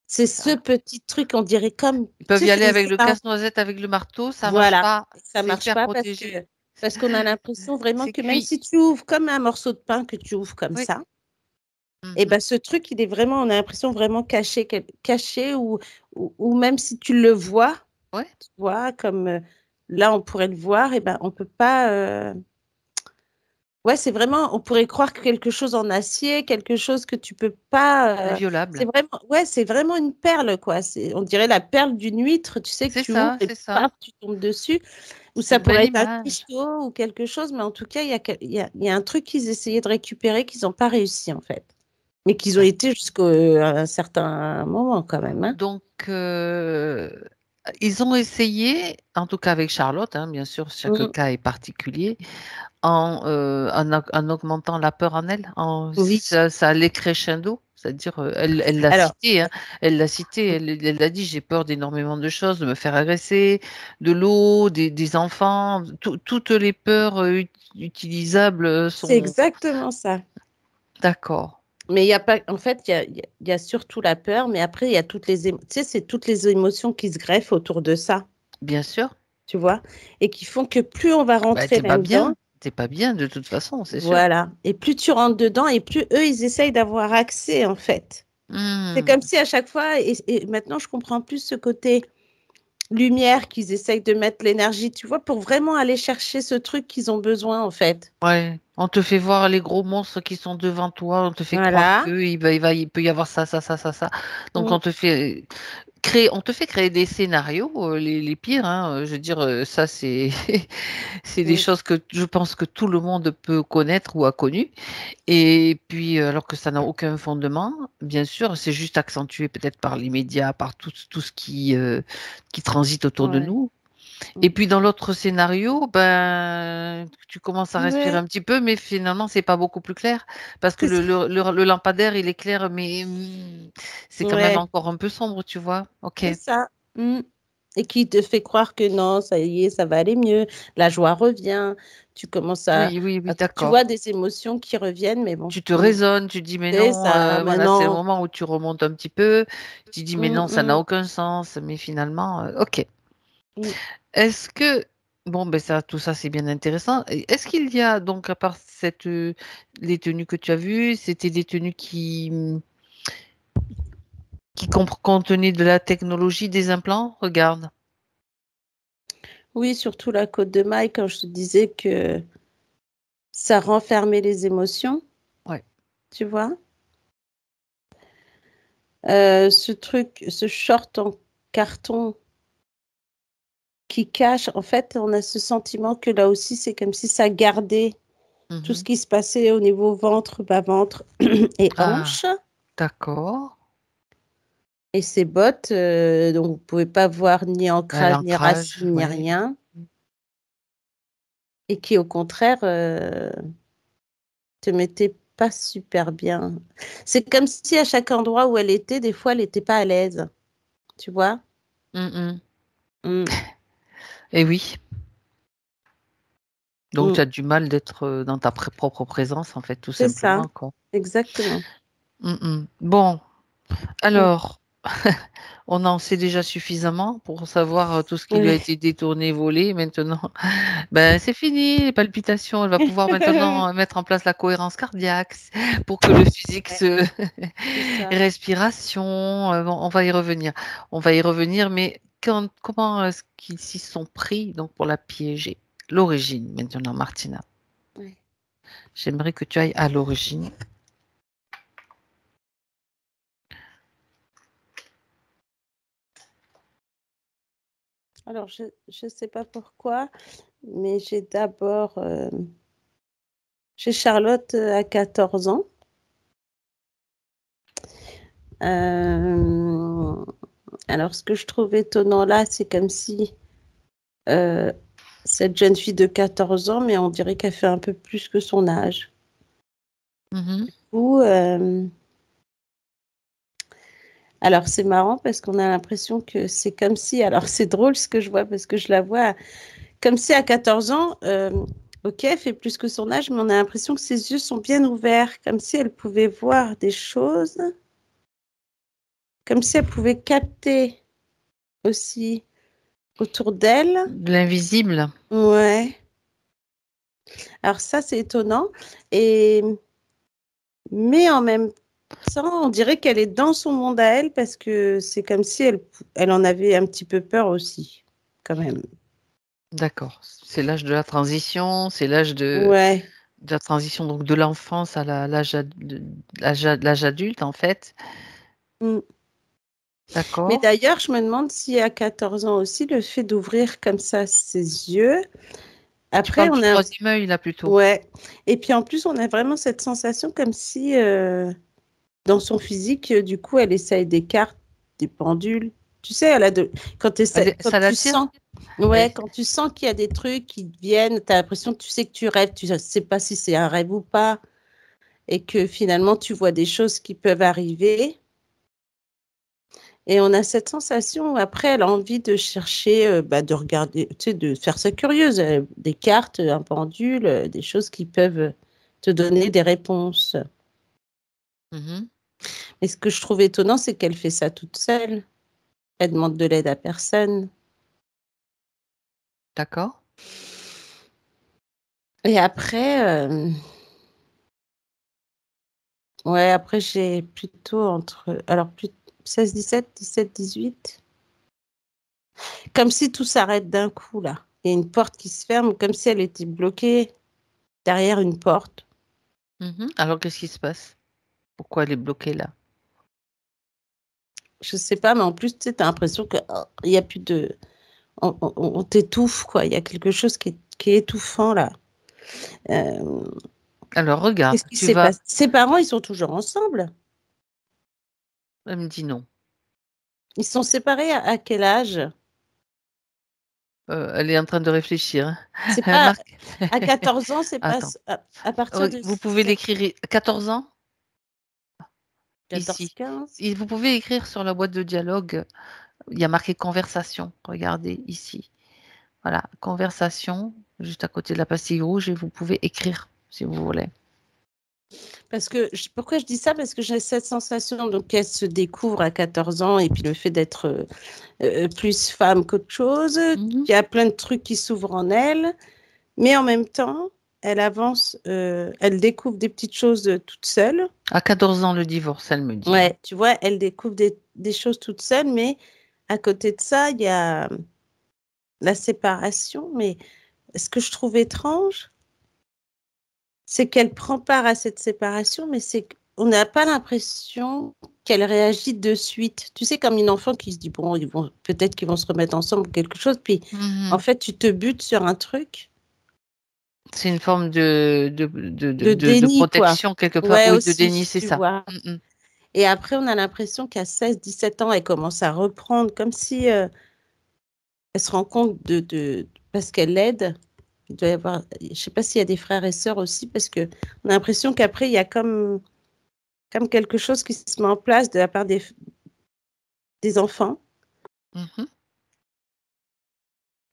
c'est ce Ça. petit truc, on dirait comme, Ils tu peuvent sais, y aller avec c'est le ça. casse-noisette, avec le marteau, ça marche Voilà. pas. Ça C'est marche hyper pas protégé. parce qu'on a l'impression vraiment C'est que même cuit. si tu ouvres comme un morceau de pain que tu ouvres comme Oui. ça, et ben Mhm. ce truc, il est vraiment, on a l'impression vraiment caché, caché ou même si tu le vois, Ouais. tu vois, comme là on pourrait le voir, et ben on peut pas. Ouais, c'est vraiment, on pourrait croire que quelque chose en acier, quelque chose que tu peux pas. C'est inviolable. vraiment, ouais, c'est vraiment une perle, quoi. On dirait la perle d'une huître, tu sais, que tu ouvres et C'est ça. paf, tu tombes dessus. Ou C'est ça une belle pourrait être un image. cristaux ou quelque chose, mais en tout cas, il y a un truc qu'ils essayaient de récupérer qu'ils n'ont pas réussi, en fait. Mais qu'ils ont été jusqu'à un certain moment, quand même, hein. Donc, ils ont essayé, en tout cas avec Charlotte, hein, bien sûr, chaque Mm. cas est particulier, en augmentant la peur en elle. Oui. Ça allait crescendo, c'est-à-dire, elle l'a Alors, cité, hein, elle l'a cité, elle l'a dit, j'ai peur d'énormément de choses, de me faire agresser, de l'eau, des enfants, toutes les peurs utilisables c'est sont exactement ça. d'accord, Mais il y a pas, en fait, il y a surtout la peur, mais après, il y a toutes les, tu sais, c'est toutes les émotions qui se greffent autour de ça, bien sûr. tu vois, et qui font que plus on va Bah, rentrer là-dedans, t'es pas bien de toute façon, c'est sûr. voilà, et plus tu rentres dedans, et plus eux, ils essayent d'avoir accès, en fait. C'est Hmm. comme si à chaque fois, et maintenant, je comprends plus ce côté lumière qu'ils essayent de mettre l'énergie, tu vois, pour vraiment aller chercher ce truc qu'ils ont besoin, en fait. Ouais, on te fait voir les gros monstres qui sont devant toi, on te fait croire Voilà. il peut y avoir ça, ça, ça, ça, ça. Donc Mm, on te fait créer des scénarios, les pires, hein. Je veux dire, ça c'est, c'est des mm, choses que je pense que tout le monde peut connaître ou a connu. Et puis, alors que ça n'a aucun fondement, bien sûr, c'est juste accentué peut-être par les médias, par tout ce qui transite autour de ouais. nous. Et Mm. puis dans l'autre scénario, ben, tu commences à respirer Ouais. un petit peu, mais finalement, c'est pas beaucoup plus clair parce que C'est ça. le lampadaire, il est clair, mais c'est quand même Ouais. encore un peu sombre, tu vois. Ok. C'est ça. Mm. Et qui te fait croire que non, ça y est, ça va aller mieux. La joie revient. Tu commences Oui, oui, oui, tu vois d'accord. des émotions qui reviennent, mais bon. Tu te Mm. raisonnes, tu dis, mais C'est non, ça. voilà, c'est le Maintenant. moment où tu remontes un petit peu. Tu dis, mais non, ça n'a Mm, aucun sens, mais finalement, ok. mm. Est-ce que, bon, ben ça, tout ça, c'est bien intéressant. Est-ce qu'il y a, donc, à part les tenues que tu as vues, c'était des tenues qui contenait de la technologie des implants? Regarde. Oui, surtout la côte de maille, quand je te disais que ça renfermait les émotions, Ouais. tu vois. Ce truc, ce short en carton qui cache, en fait, on a ce sentiment que là aussi, c'est comme si ça gardait tout ce Mhm. qui se passait au niveau ventre, bas-ventre et Ah, hanche. d'accord. Et ces bottes, donc vous ne pouvez pas voir ni À ancrage, ni l'ancrage, racine, ni ouais. rien. Et qui, au contraire, te mettaient pas super bien. C'est comme si à chaque endroit où elle était, des fois, elle n'était pas à l'aise. Tu vois? Mhm. Mm, Et oui. Donc, tu mm. as du mal d'être dans ta propre présence, en fait, tout C'est ça, simplement, quoi. exactement. Mhm. Bon, Mm. alors, on en sait déjà suffisamment pour savoir tout ce qui lui a Ouais. été détourné, volé. Maintenant, ben, c'est fini, les palpitations. Elle va pouvoir maintenant mettre en place la cohérence cardiaque pour que le physique Ouais, se... c'est ça. Respiration, bon, on va y revenir. On va y revenir, mais comment est-ce qu'ils s'y sont pris donc pour la piéger? L'origine, maintenant, Martina. Ouais. J'aimerais que tu ailles à l'origine. Alors, je ne sais pas pourquoi, mais j'ai d'abord, chez Charlotte à 14 ans. Euh, alors, ce que je trouve étonnant là, c'est comme si euh, cette jeune fille de 14 ans, mais on dirait qu'elle fait un peu plus que son âge. Mhm. Ou, alors, c'est marrant parce qu'on a l'impression que c'est comme si, alors c'est drôle ce que je vois parce que je la vois comme si à 14 ans, ok, elle fait plus que son âge, mais on a l'impression que ses yeux sont bien ouverts, comme si elle pouvait voir des choses, comme si elle pouvait capter aussi autour d'elle. De l'invisible. Ouais. Alors ça, c'est étonnant. Et mais en même temps, on dirait qu'elle est dans son monde à elle parce que c'est comme si elle en avait un petit peu peur aussi, quand même. D'accord. C'est l'âge de la transition, c'est l'âge de, Ouais. De la transition donc de l'enfance à l'âge adulte, en fait. Mm. Mais D'accord. d'ailleurs, je me demande si à 14 ans aussi, le fait d'ouvrir comme ça ses yeux, Tu après, parles on du a, troisième œil, là, plutôt. ouais. Et puis en plus, on a vraiment cette sensation comme si dans son physique, du coup, elle essaye des cartes, des pendules. Tu sais, quand, Ça quand tu l'attire? sens, Elle- ouais, quand tu sens qu'il y a des trucs qui te viennent, tu as l'impression que tu sais que tu rêves, tu ne sais pas si c'est un rêve ou pas, et que finalement, tu vois des choses qui peuvent arriver. Et on a cette sensation, où après, elle a envie de chercher, de regarder, tu sais, de faire ça curieuse, des cartes, un pendule, des choses qui peuvent te donner des réponses. Mhm. Et ce que je trouve étonnant, c'est qu'elle fait ça toute seule. Elle demande de l'aide à personne. D'accord. Et après, ouais, après j'ai plutôt alors plus 16, 17, 17, 18. Comme si tout s'arrête d'un coup, là. Il y a une porte qui se ferme, comme si elle était bloquée derrière une porte. Mhm. Alors, qu'est-ce qui se passe? Pourquoi elle est bloquée là? Je sais pas, mais en plus, tu sais, t'as l'impression que il y a plus de... On t'étouffe, quoi. Il y a quelque chose qui est étouffant, là. Euh, Alors, regarde, Qu'est-ce qui tu s'est vas. passé? Ses parents, ils sont toujours ensemble. Elle me dit non. Ils sont séparés à quel âge? Elle est en train de réfléchir, hein. C'est pas Marc, à 14 ans, c'est pas attends. à partir de Vous pouvez 7, l'écrire 14 ans 14, ici. 15. Et vous pouvez écrire sur la boîte de dialogue. Il y a marqué conversation. Regardez ici. Voilà, conversation, juste à côté de la pastille rouge, et vous pouvez écrire si vous voulez. Parce que, pourquoi je dis ça? Parce que j'ai cette sensation donc qu'elle se découvre à 14 ans et puis le fait d'être plus femme qu'autre chose, Mhm. il y a plein de trucs qui s'ouvrent en elle, mais en même temps, elle avance, elle découvre des petites choses toute seule. À 14 ans, le divorce, elle me dit, hein. Ouais, tu vois, elle découvre des choses toute seule, mais à côté de ça, il y a la séparation. Mais ce que je trouve étrange, c'est qu'elle prend part à cette séparation, mais c'est qu'on n'a pas l'impression qu'elle réagit de suite. Tu sais, comme une enfant qui se dit, bon, peut-être qu'ils vont se remettre ensemble ou quelque chose, puis en Mhm. fait, tu te butes sur un truc C'est une forme de de déni, quoi. protection quelque part. Ouais, Oui, de déni, aussi, c'est tu ça. vois. Mhm. Et après, on a l'impression qu'à 16, 17 ans, elle commence à reprendre, comme si elle se rend compte parce qu'elle l'aide. Il doit y avoir, je sais pas s'il y a des frères et sœurs aussi, parce que on a l'impression qu'après, il y a comme quelque chose qui se met en place de la part des enfants. Mhm.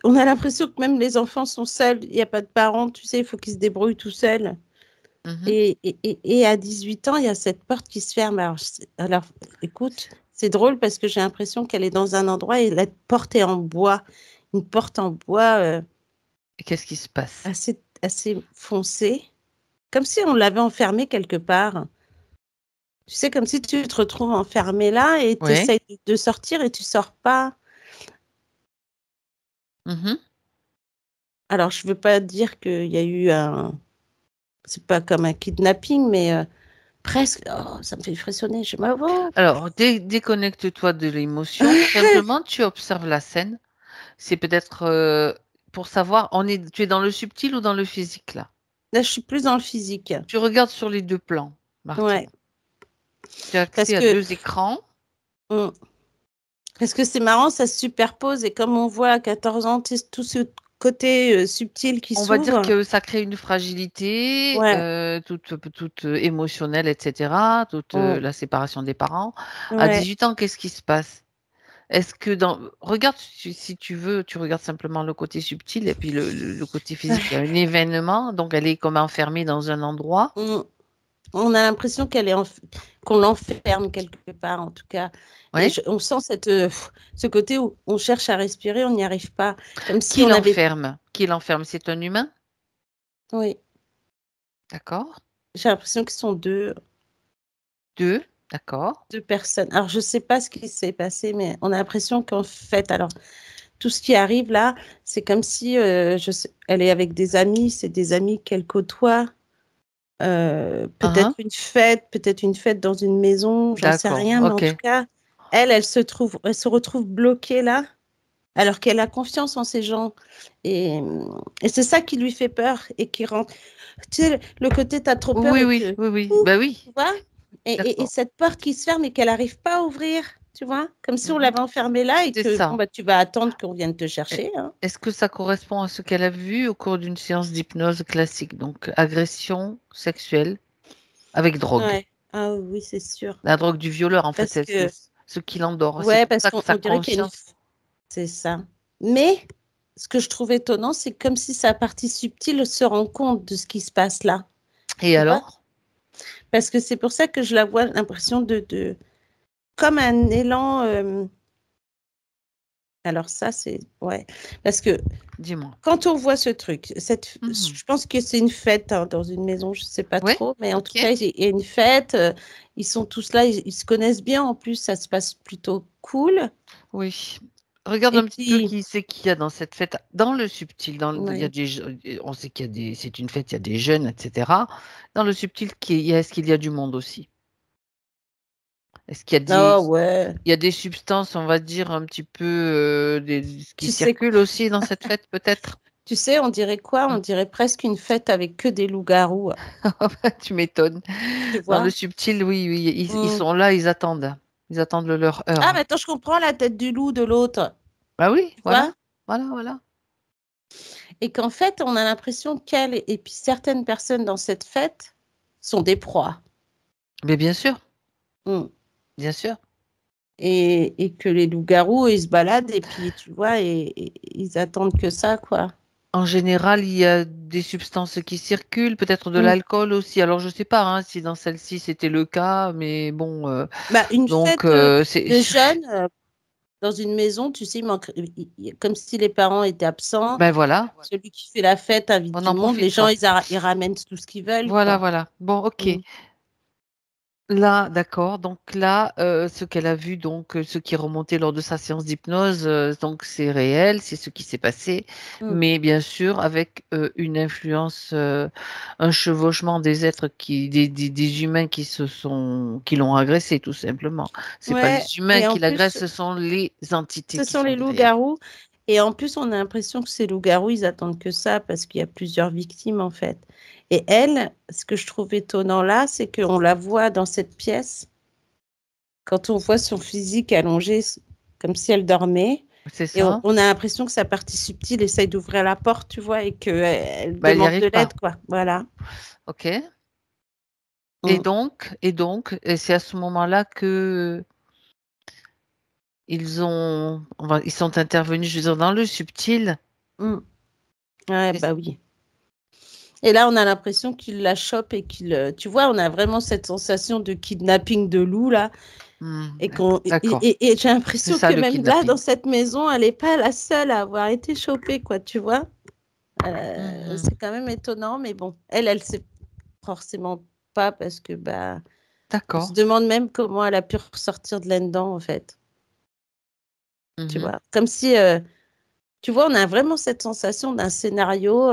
On a l'impression que même les enfants sont seuls, il n'y a pas de parents, tu sais, il faut qu'ils se débrouillent tout seuls. Mhm. Et à 18 ans, il y a cette porte qui se ferme. Alors écoute, c'est drôle parce que j'ai l'impression qu'elle est dans un endroit et la porte est en bois, une porte en bois Et qu'est-ce qui se passe? assez foncée, comme si on l'avait enfermée quelque part. Tu sais, comme si tu te retrouves enfermé là et tu Oui. essayes de sortir et tu sors pas. Mhm. Alors, je veux pas dire qu'il y a eu c'est pas comme un kidnapping, mais presque. Oh, ça me fait frissonner. Je m'avance. Alors, déconnecte-toi de l'émotion. Simplement, tu observes la scène. C'est peut-être pour savoir, tu es dans le subtil ou dans le physique là? Là, je suis plus dans le physique. Tu regardes sur les deux plans, Ouais, Martine. Tu as parce accès à que deux écrans. hum, parce que c'est marrant, ça se superpose et comme on voit à 14 ans, tu sais, tout ce côté subtil qui On va dire s'ouvre. que ça crée une fragilité, Ouais, toute émotionnelle, etc., toute hum, la séparation des parents. À ouais. 18 ans, qu'est-ce qui se passe? Est-ce que regarde, si tu veux, tu regardes simplement le côté subtil et puis le côté physique. Il y a un événement, donc elle est comme enfermée dans un endroit. Hum. On a l'impression qu'on l'enferme quelque part, en tout cas. Et Ouais. on sent ce côté où on cherche à respirer, on n'y arrive pas. Comme si Qui on avait... l'enferme? Qui l'enferme? C'est un humain? Oui, D'accord. j'ai l'impression qu'ils sont Deux. D'accord. deux personnes. Alors, je ne sais pas ce qui s'est passé, mais on a l'impression qu'en fait, alors, tout ce qui arrive là, c'est comme si elle est avec des amis, c'est des amis qu'elle côtoie. Peut-être une fête dans une maison, j'en sais D'accord, rien, mais en ok. tout cas, elle se retrouve bloquée là, alors qu'elle a confiance en ces gens. Et, et c'est ça qui lui fait peur et qui rend. Tu sais, le côté t'as trop peur Oui, et oui, que. oui, oui. Ouh, Bah tu oui, vois? Et d'accord. cette porte qui se ferme et qu'elle n'arrive pas à ouvrir, tu vois? Comme si on Mhm. l'avait enfermée là et C'est que bon, ça. bah, tu vas attendre qu'on vienne te E- chercher, hein. Est-ce que ça correspond à ce qu'elle a vu au cours d'une séance d'hypnose classique? Donc, agression sexuelle avec drogue. Ouais. Ah oui, c'est sûr. La drogue du violeur, en fait, Parce c'est que, ce qui l'endort. C'est ouais, pour parce ça que qu'on sa on dirait qu'il y a une. conscience. C'est ça. Mais ce que je trouve étonnant, c'est comme si sa partie subtile se rend compte de ce qui se passe là. Et Tu vois? alors? Parce que c'est pour ça que je la vois l'impression comme un élan. Alors ça, c'est ouais. Parce que Dis-moi. quand on voit ce truc, Mhm. je pense que c'est une fête hein, dans une maison, je ne sais pas Oui, trop, mais en tout ok. cas, il y a une fête. Ils sont tous là, ils se connaissent bien. En plus, ça se passe plutôt cool. Oui. Regarde Et un petit peu puis, qui c'est qu'il y a dans cette fête. Dans le subtil, il y a ouais. on sait qu'il y a c'est une fête, il y a des jeunes, etc. Dans le subtil, est-ce qu'il y a du monde aussi? Est-ce qu'il y a Ah ouais. il y a des substances, on va dire, un petit peu qui Tu sais circulent aussi dans cette fête, peut-être? Tu sais, on dirait quoi? On Hmm. dirait presque une fête avec que des loups-garous, Tu m'étonnes. tu Dans le vois? subtil, oui, oui, ils Mm. sont là, ils attendent. Ils attendent leur Ah, heure. maintenant je comprends la tête du loup de l'autre, Ah oui, tu voilà, vois? voilà, voilà. Et qu'en fait, on a l'impression qu'elle et puis certaines personnes dans cette fête sont des proies. Mais bien sûr, Mm. bien sûr. Et que les loups-garous, ils se baladent et puis, tu vois, et ils attendent que ça, quoi. En général, il y a des substances qui circulent, peut-être de Mm. l'alcool aussi. Alors, je sais pas hein, si dans celle-ci c'était le cas, mais bon, Bah, une donc fête c'est de jeunes dans une maison, tu sais, comme si les parents étaient absents. ben voilà, Celui qui fait la fête invite on du n'en monde. Les profite gens, pas. ils ramènent tout ce qu'ils veulent, Voilà, quoi. voilà. Bon, ok. Mm. Là, d'accord. Donc là, ce qu'elle a vu, donc ce qui est remonté lors de sa séance d'hypnose, donc c'est réel, c'est ce qui s'est passé, Mm. mais bien sûr avec une influence, un chevauchement des êtres des humains qui l'ont agressé tout simplement. C'est pas Ouais, les humains et en qui plus, l'agressent, ce sont les entités ce qui sont sont les derrière. loups-garous. Et en plus, on a l'impression que ces loups-garous, ils attendent que ça parce qu'il y a plusieurs victimes, en fait. Et elle, ce que je trouve étonnant là, c'est qu'on la voit dans cette pièce, quand on voit son physique allongé, comme si elle dormait. C'est Et ça? on a l'impression que sa partie subtile essaye d'ouvrir la porte, tu vois, et qu'elle Bah, elle n'y demande de arrive l'aide, pas. quoi. Voilà. Ok. Mm. Et c'est à ce moment-là que ils sont intervenus, je veux dire, dans le subtil. Mm. Ouais, Et- bah oui. Et là, on a l'impression qu'il la chope et qu'il. Tu vois, on a vraiment cette sensation de kidnapping de loup, là. Hmm, Et, qu'on, d'accord. et j'ai C'est l'impression ça que le même là, dans kidnapping. cette maison, elle n'est pas la seule à avoir été chopée, quoi, tu vois. Mhm. C'est quand même étonnant, mais bon, elle sait forcément pas parce que, bah, on se D'accord. demande même comment elle a pu ressortir de là-dedans, en fait. Tu Mhm. vois. Comme si. Tu vois, on a vraiment cette sensation d'un scénario,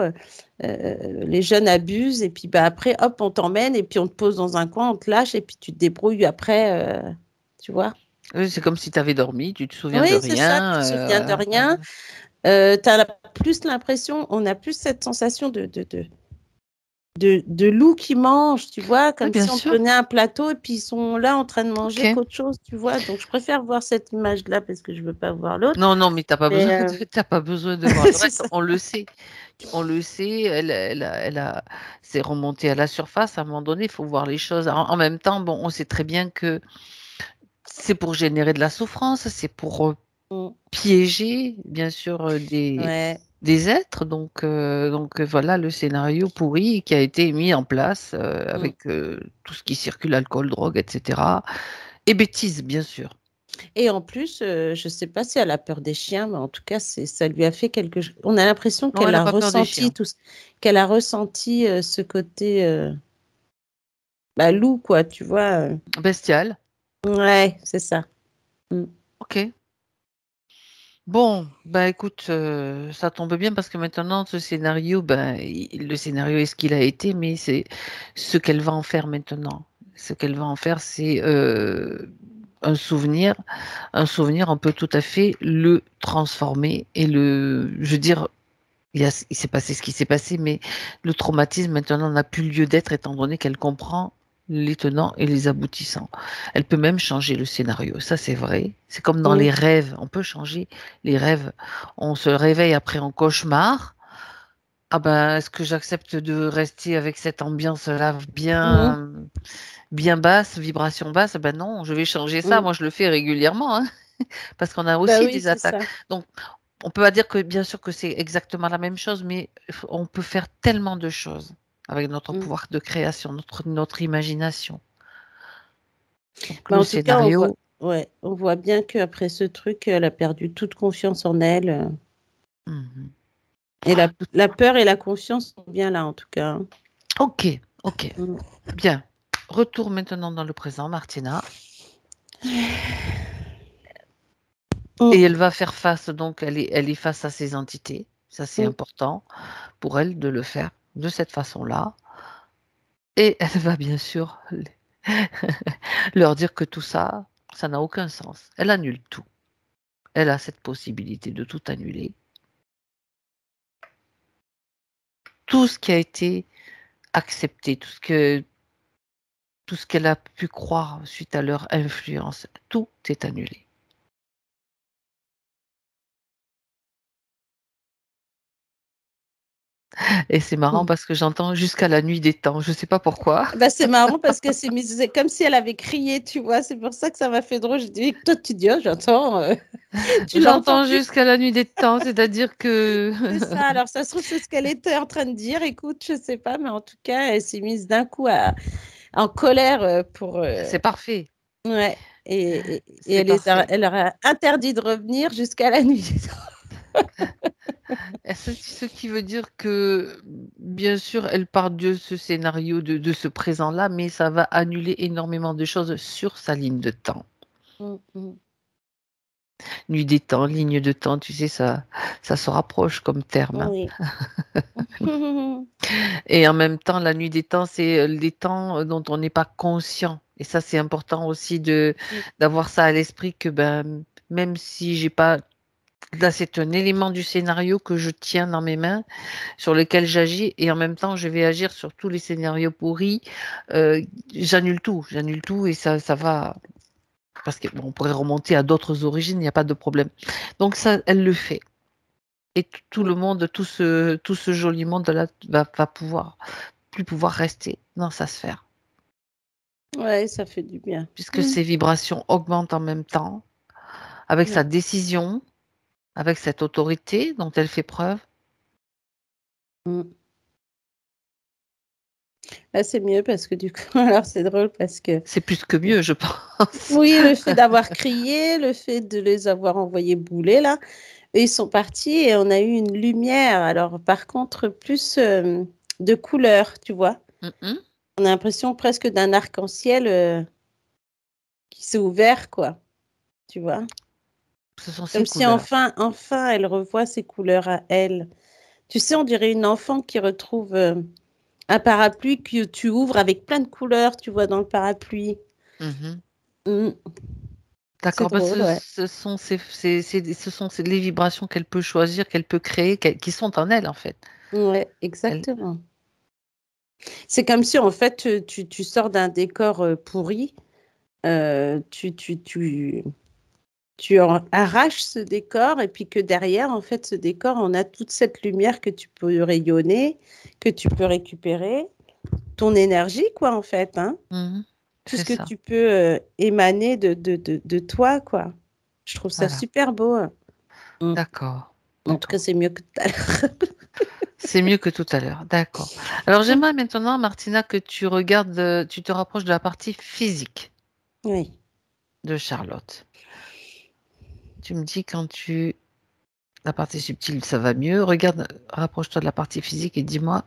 les jeunes abusent et puis bah, après, hop, on t'emmène et puis on te pose dans un coin, on te lâche et puis tu te débrouilles après, tu vois. Oui, c'est comme si tu avais dormi, tu te souviens de Oui, c'est ça, tu rien. te souviens de Voilà. rien. Tu as plus l'impression, on a plus cette sensation de loup qui mange, tu vois, Oui, comme bien si on te sûr. donnait un plateau et puis ils sont là en train de manger Ok. qu'autre chose, tu vois. Donc je préfère voir cette image-là parce que je veux pas voir l'autre. Non, non, mais Mais t'as pas besoin de voir le c'est reste. ça. On le sait. On le sait. C'est remonté à la surface. À un moment donné, il faut voir les choses. En même temps, bon, on sait très bien que c'est pour générer de la souffrance. C'est pour Mm. piéger, bien sûr, Ouais. des êtres. Donc voilà le scénario pourri qui a été mis en place Mm. avec tout ce qui circule, alcool, drogue, etc. Et bêtises, bien sûr. Et en plus, je ne sais pas si elle a peur des chiens, mais en tout cas, ça lui a fait quelque chose. On a l'impression Non, elle qu'elle n'a a pas peur des ressenti chiens. tout, qu'elle a ressenti ce côté bah, loup, quoi, tu vois. Bestial. Ouais, c'est ça. Mm. Ok. Bon, bah écoute, ça tombe bien parce que maintenant, ce scénario, ben, le scénario est ce qu'il a été, mais c'est ce qu'elle va en faire maintenant. Ce qu'elle va en faire, c'est un souvenir. Un souvenir, on peut tout à fait le transformer et je veux dire, il s'est passé ce qui s'est passé, mais le traumatisme maintenant n'a plus lieu d'être étant donné qu'elle comprend les tenants et les aboutissants. Elle peut même changer le scénario, ça c'est vrai. C'est comme dans Mm. les rêves, on peut changer les rêves. On se réveille après en cauchemar. Ah ben, est-ce que j'accepte de rester avec cette ambiance-là Mm. bien basse, vibration basse? Ben non, je vais changer ça. Mm. Moi, je le fais régulièrement, hein, parce qu'on a Bah aussi oui, des c'est attaques. ça. Donc, on peut pas dire que bien sûr que c'est exactement la même chose, mais on peut faire tellement de choses avec notre Mm. pouvoir de création, notre imagination. Donc Bah, le en tout cas, scénario, ouais, on voit bien qu'après ce truc, elle a perdu toute confiance en elle. mhm. Et la peur et la confiance sont bien là, en tout cas. Hein. Ok, ok, Mm. bien. Retour maintenant dans le présent, Martina. Et Mm. elle va faire face, donc elle est face à ces entités. Ça, c'est Mm. important pour elle de le faire de cette façon-là. Et elle va bien sûr leur dire que tout ça, ça n'a aucun sens. Elle annule tout. Elle a cette possibilité de tout annuler. Tout ce qui a été accepté, tout ce qu'elle a pu croire suite à leur influence, tout est annulé. Et c'est marrant Mm. parce que j'entends jusqu'à la nuit des temps. Je ne sais pas pourquoi. Bah, c'est marrant parce que c'est comme si elle avait crié, tu vois. C'est pour ça que ça m'a fait drôle. Je dis, toi, tu dis, oh, j'entends. Tu l'entends J'entends plus. jusqu'à la nuit des temps, c'est-à-dire que C'est ça. Alors, ça se trouve, c'est ce qu'elle était en train de dire. Écoute, je sais pas, mais en tout cas, elle s'est mise d'un coup en colère pour. c'est parfait. Ouais. Et C'est parfait. elle leur a interdit de revenir jusqu'à la nuit. Et ce qui veut dire que, bien sûr, elle part de ce scénario, de ce présent-là, mais ça va annuler énormément de choses sur sa ligne de temps. Mm, mm. Nuit des temps, ligne de temps, tu sais, ça se rapproche comme terme, hein. Oui. Et en même temps, la nuit des temps, c'est les temps dont on n'est pas conscient. Et ça, c'est important aussi d'avoir ça à l'esprit que ben, même si j'ai pas, là, c'est un élément du scénario que je tiens dans mes mains, sur lequel j'agis, et en même temps, je vais agir sur tous les scénarios pourris. J'annule tout, et ça va. Parce qu'on pourrait remonter à d'autres origines, il n'y a pas de problème. Donc ça, elle le fait. Et tout le monde, tout ce joli monde-là va plus pouvoir rester dans sa sphère, Ouais, ça fait du bien. puisque ses vibrations augmentent en même temps, avec sa Ouais. décision, avec cette autorité dont elle fait preuve. Mm. Là, c'est mieux parce que du coup, alors c'est drôle parce que C'est plus que mieux, je pense. oui, le fait d'avoir crié, le fait de les avoir envoyés bouler là, eux, ils sont partis et on a eu une lumière. Alors par contre, plus de couleurs, tu vois. Mhm. On a l'impression presque d'un arc-en-ciel qui s'est ouvert, quoi. Tu vois. Ce sont Comme ces si couleurs. enfin, elle revoit ses couleurs à elle. Tu sais, on dirait une enfant qui retrouve un parapluie que tu ouvres avec plein de couleurs, tu vois, dans le parapluie. Mhm. Mm, c'est D'accord, drôle, ouais. ce sont les vibrations qu'elle peut choisir, qu'elle peut créer, qui sont en elle, en fait. Ouais, Elle, exactement. C'est comme si, en fait, tu sors d'un décor pourri, euh, tu, tu, tu, arraches ce décor et puis que derrière, en fait, ce décor, on a toute cette lumière que tu peux rayonner, que tu peux récupérer, ton énergie, quoi, en fait, hein. Mhm. Tout C'est ce que ça. tu peux émaner de toi, quoi. Je trouve ça Voilà. super beau. Hein. Mm. D'accord. En tout cas, D'accord. c'est mieux que tout à l'heure. C'est mieux que tout à l'heure. D'accord. Alors, j'aimerais maintenant, Martina, que tu regardes, tu te rapproches de la partie physique Oui. de Charlotte. Tu me dis la partie subtile, ça va mieux. Regarde, rapproche-toi de la partie physique et dis-moi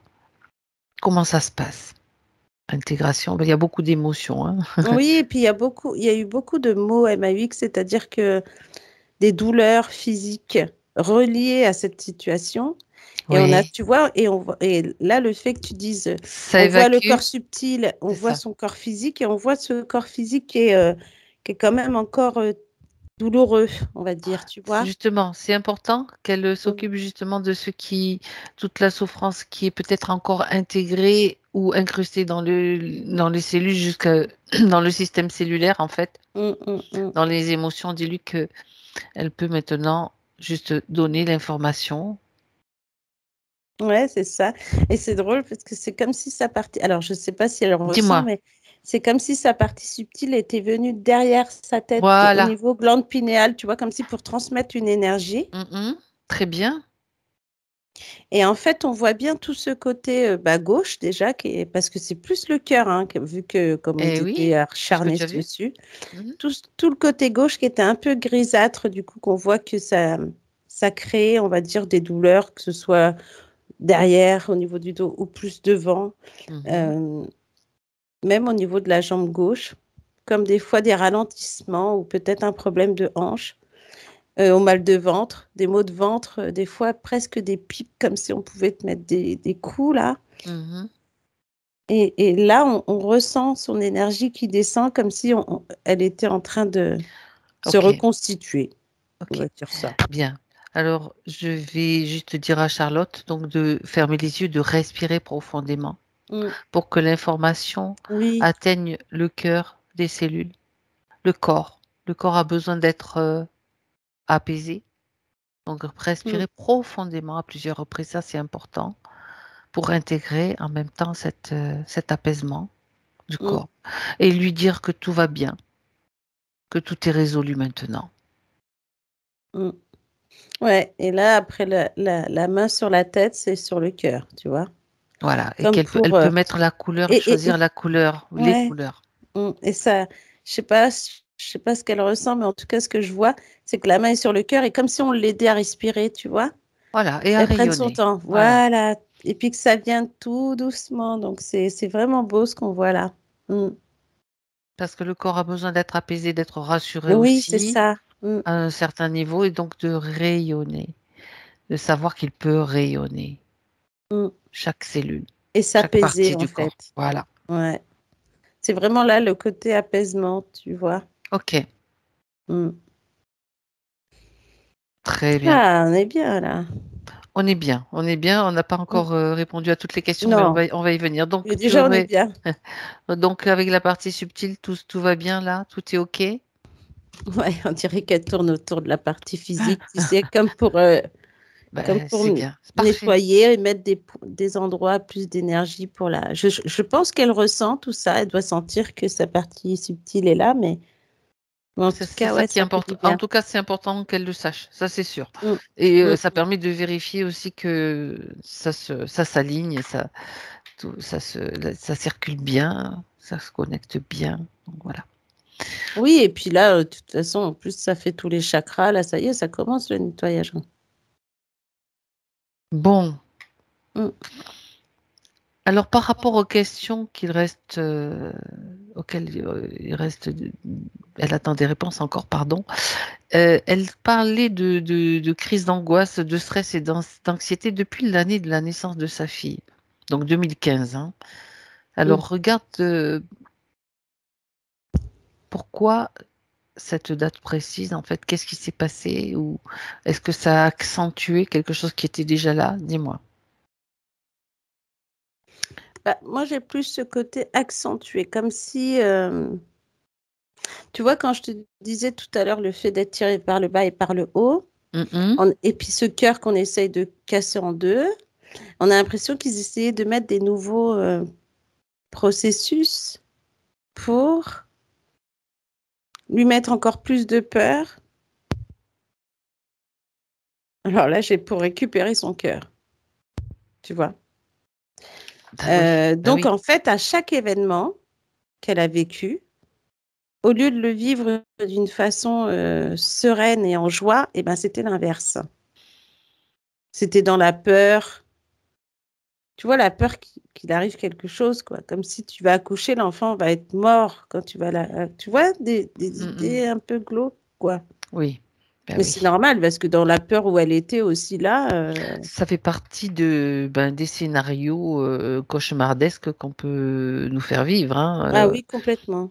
comment ça se passe. Intégration, ben, il y a beaucoup d'émotions, hein. Oui, et puis il y a eu beaucoup de mots MAUX, c'est-à-dire que des douleurs physiques reliées à cette situation. Et on a, Oui, tu vois, et là, le fait que tu dises, ça on voit le évacue, corps subtil, on c'est voit ça. son corps physique et on voit ce corps physique qui est quand même encore douloureux, on va dire, tu vois. Justement, c'est important qu'elle Mm, s'occupe justement de toute la souffrance qui est peut-être encore intégrée ou incrustée dans les cellules jusqu'à, dans le système cellulaire, en fait, mm, mm, mm. dans les émotions. Dis-lui qu'elle peut maintenant juste donner l'information. Ouais, c'est ça. Et c'est drôle parce que c'est comme si sa partie, alors je ne sais pas si elle ressent, Dis-moi. mais c'est comme si sa partie subtile était venue derrière sa tête au Voilà. niveau glande pinéale, tu vois, comme si pour transmettre une énergie. Mhm. Très bien. Et en fait, on voit bien tout ce côté gauche déjà, parce que c'est plus le cœur, hein, vu que comme ils Eh oui, étaient c'est ce que acharnés tu as vu. dessus. Mhm. Tout le côté gauche qui était un peu grisâtre, du coup, qu'on voit que ça crée, on va dire, des douleurs, que ce soit derrière, au niveau du dos, ou plus devant, Mhm. euh, même au niveau de la jambe gauche, comme des fois des ralentissements ou peut-être un problème de hanche, au mal de ventre, des maux de ventre, des fois presque des pipes, comme si on pouvait te mettre des coups là. Mhm. Et là, on ressent son énergie qui descend comme si elle était en train de se Ok, reconstituer, on ok. va dire ça. Bien. Alors, je vais juste dire à Charlotte donc de fermer les yeux, de respirer profondément Mm. pour que l'information Oui, atteigne le cœur des cellules, le corps. Le corps a besoin d'être apaisé. Donc, mm, respirer profondément à plusieurs reprises, ça c'est important pour intégrer en même temps cet apaisement du mm, corps et lui dire que tout va bien, que tout est résolu maintenant. mm. Ouais, et là, après la main sur la tête, c'est sur le cœur, tu vois. Voilà, et Comme elle pour... peut mettre la couleur, choisir et la couleur, les ouais, couleurs. et ça, je sais pas ce qu'elle ressent, mais en tout cas, ce que je vois, c'est que la main est sur le cœur et comme si on l'aidait à respirer, tu vois. Voilà, et à Elle prenne son rayonner. temps, Voilà. voilà. Et puis que ça vient tout doucement, donc c'est vraiment beau ce qu'on voit là. Mm. Parce que le corps a besoin d'être apaisé, d'être rassuré Oui, c'est aussi ça. Mm, à un certain niveau et donc de rayonner, de savoir qu'il peut rayonner mm. chaque cellule, Et chaque s'apaiser, partie en du corps. fait. Voilà. Ouais. C'est vraiment là le côté apaisement, tu vois. Ok, Mm. très bien. Ah, on est bien là. On est bien, on est bien. On n'a pas Mm. encore répondu à toutes les questions, mais Non, on va y venir. Donc, mais déjà, on est bien. donc avec la partie subtile, tout va bien là, tout est ok. Ouais, on dirait qu'elle tourne autour de la partie physique, tu sais, comme Ben, pour c'est bien, c'est parfait. nettoyer et mettre des endroits plus d'énergie pour la. Je pense qu'elle ressent tout ça, elle doit sentir que sa partie subtile est là, mais en tout C'est cas, ça ouais, qui est ça fait du important. En bien. tout cas, c'est important qu'elle le sache, ça c'est sûr. Mm, Et mm, ça mm. permet de vérifier aussi que ça s'aligne, ça circule bien, ça se connecte bien. Donc voilà. Oui, et puis là, de toute façon, en plus, ça fait tous les chakras, là, ça y est, ça commence le nettoyage. Bon, Mm. alors par rapport aux questions auxquelles il reste, elle attend des réponses encore, pardon. Elle parlait de crise d'angoisse, de stress et d'anxiété depuis l'année de la naissance de sa fille, donc 2015, hein. Mm. Alors regarde pourquoi cette date précise, en fait, qu'est-ce qui s'est passé ou est-ce que ça a accentué quelque chose qui était déjà là? Dis-moi. Bah, moi, j'ai plus ce côté accentué, comme si, tu vois, quand je te disais tout à l'heure, le fait d'être tiré par le bas et par le haut, Mhm. et puis ce cœur qu'on essaye de casser en deux, on a l'impression qu'ils essayaient de mettre des nouveaux processus pour lui mettre encore plus de peur. Alors là, j'ai pour récupérer son cœur, tu vois. Ah oui, bah Donc, oui, en fait, à chaque événement qu'elle a vécu, au lieu de le vivre d'une façon sereine et en joie, eh ben, c'était l'inverse. C'était dans la peur. Tu vois, la peur qu'il arrive quelque chose, quoi. Comme si tu vas accoucher, l'enfant va être mort quand tu vas la... Tu vois, des Mhm. idées un peu glauques, quoi. Oui, Ben Mais c'est oui. normal parce que dans la peur où elle était aussi là, Ça fait partie des scénarios cauchemardesques qu'on peut nous faire vivre, hein. ah oui, complètement.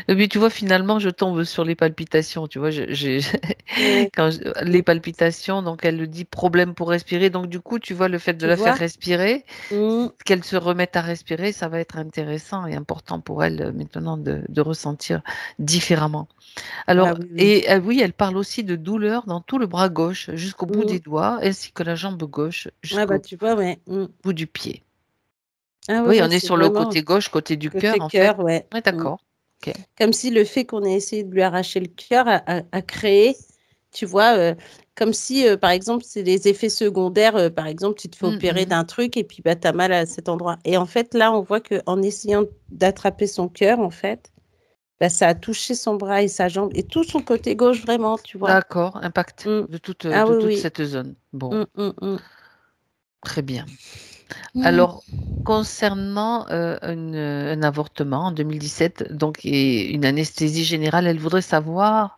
Mais tu vois, finalement, je tombe sur les palpitations. Tu vois, Ouais. les palpitations, donc elle le dit problème pour respirer. Donc du coup, tu vois, le fait de Tu la faire vois? respirer, Mm. qu'elle se remette à respirer, ça va être intéressant et important pour elle maintenant de ressentir différemment. Ah Alors, oui, oui. et oui, elle parle aussi de douleur dans tout le bras gauche jusqu'au bout Mm. des doigts, ainsi que la jambe gauche Ah bah jusqu'au tu vois, ouais. Mm. bout du pied. Ah ouais, Oui, ouais, on est c'est sur le vraiment côté gauche, côté du cœur, côté en fait. cœur, ouais. Oui, Mm. d'accord. Ok. Comme si le fait qu'on ait essayé de lui arracher le cœur a créé, tu vois, comme si, par exemple, c'est des effets secondaires. Par exemple, tu te fais opérer Mhm. d'un truc et puis bah, tu as mal à cet endroit. Et en fait, là, on voit qu'en essayant d'attraper son cœur, en fait, bah, ça a touché son bras et sa jambe et tout son côté gauche, vraiment, tu vois. D'accord, impact Mm. Ah de oui, toute oui. cette zone. Bon, Mm, mm, mm. très bien. Mm. Alors, concernant un avortement en 2017, donc, et une anesthésie générale, elle voudrait savoir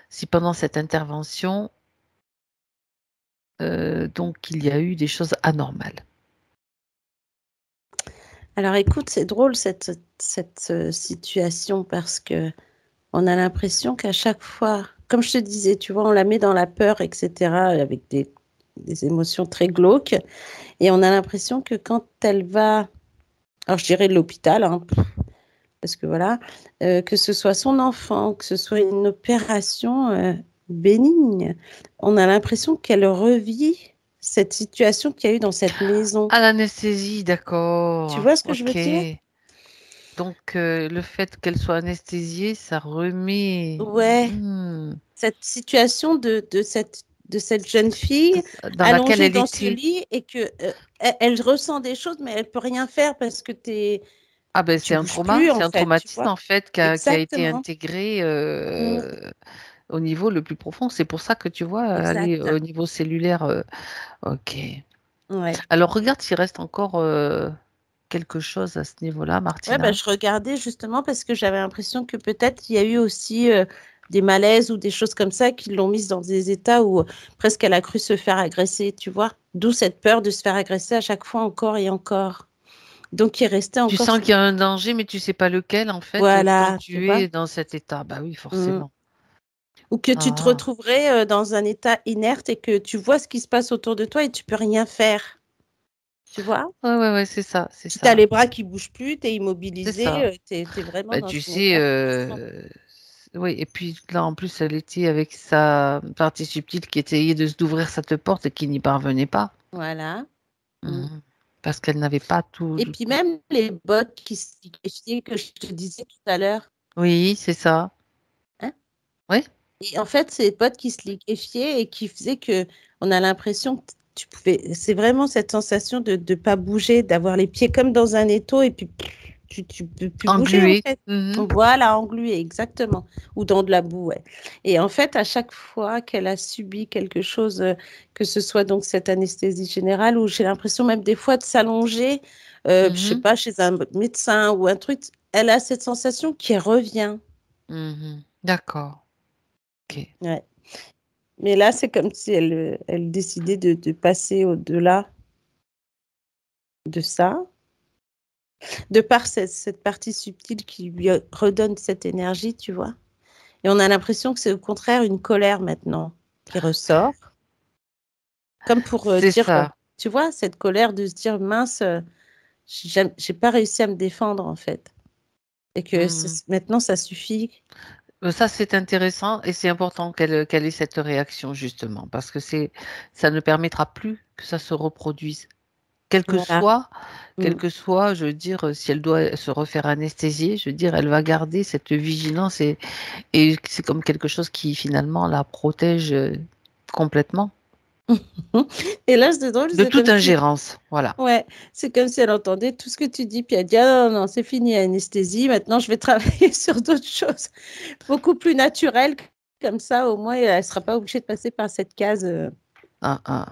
si pendant cette intervention, donc, il y a eu des choses anormales. Alors écoute, c'est drôle cette situation parce que on a l'impression qu'à chaque fois, comme je te disais, tu vois, on la met dans la peur, etc., avec des émotions très glauques. Et on a l'impression que quand elle va, alors je dirais l'hôpital, hein, parce que voilà, que ce soit son enfant, que ce soit une opération bénigne, on a l'impression qu'elle revit cette situation qu'il y a eu dans cette maison. Ah, l'anesthésie, Tu d'accord. vois ce que je veux Ok. dire? Donc, le fait qu'elle soit anesthésiée, ça remet Ouais, hmm, cette situation de cette jeune fille dans laquelle allongée elle dans ce était. lit et que elle ressent des choses, mais elle peut rien faire parce que Ah ben tu c'est un bouges trauma, plus en c'est un fait, tu traumatisme vois. en fait qui a été Exactement. intégré Mm, au niveau le plus profond. C'est pour ça que tu vois aller exact. au niveau cellulaire. Ok. Ouais. Alors regarde s'il reste encore quelque chose à ce niveau-là, Ouais, bah, Martina. je regardais justement parce que j'avais l'impression que peut-être il y a eu aussi des malaises ou des choses comme ça qui l'ont mise dans des états où presque elle a cru se faire agresser, tu vois. D'où cette peur de se faire agresser à chaque fois encore et encore. Donc, il restait Tu encore sens ce... qu'il y a un danger, mais tu sais pas lequel en fait quand Voilà, tu tu vois. es dans cet état. Bah oui, Mm. forcément. Ou que tu te Ah, retrouverais dans un état inerte et que tu vois ce qui se passe autour de toi et tu peux rien faire. Tu vois? ouais, ouais, ouais, c'est ça, c'est Tu as ça, les bras qui bougent plus, tu es c'est immobilisé, ça. tu es vraiment Bah, dans tu un sais, état profond. oui, et puis là, en plus, elle était avec sa partie subtile qui essayait d'ouvrir cette porte et qui n'y parvenait pas. Voilà. Mm. Mhm. Parce qu'elle n'avait pas tout, Et puis même les bottes qui se liquéfiaient que je te disais tout à l'heure. Oui, c'est ça. Hein. Oui. Et en fait, ces bottes qui se liquéfiaient et qui faisaient que on a l'impression que tu pouvais. C'est vraiment cette sensation de ne pas bouger, d'avoir les pieds comme dans un étau et puis tu peux plus bouger en Engluée. fait. Mhm. Voilà, englué, exactement. Ou dans de la boue, ouais. Et en fait, à chaque fois qu'elle a subi quelque chose, que ce soit donc cette anesthésie générale, où j'ai l'impression même des fois de s'allonger, je sais Mhm. pas, chez un médecin ou un truc, elle a cette sensation qui revient. Mhm. D'accord. Ok. Ouais. Mais là, c'est comme si elle décidait de passer au-delà de ça, de par cette partie subtile qui lui redonne cette énergie, tu vois. Et on a l'impression que c'est au contraire une colère maintenant qui ressort, comme pour C'est dire, ça. tu vois, cette colère de se dire, mince, j'ai pas réussi à me défendre en fait. Et que Mhm. maintenant, ça suffit. Ça, c'est intéressant et c'est important qu'elle ait cette réaction justement parce que ça ne permettra plus que ça se reproduise. Voilà. Quel Mm. que soit, je veux dire, si elle doit se refaire anesthésier, je veux dire, elle va garder cette vigilance et c'est comme quelque chose qui finalement la protège complètement Et là, c'est drôle, de c'est toute comme si ingérence. Voilà. ouais, c'est comme si elle entendait tout ce que tu dis, puis elle dit, ah non, non, c'est fini, anesthésie, maintenant je vais travailler sur d'autres choses, beaucoup plus naturelles, comme ça, au moins, elle ne sera pas obligée de passer par cette case. Ah, ah.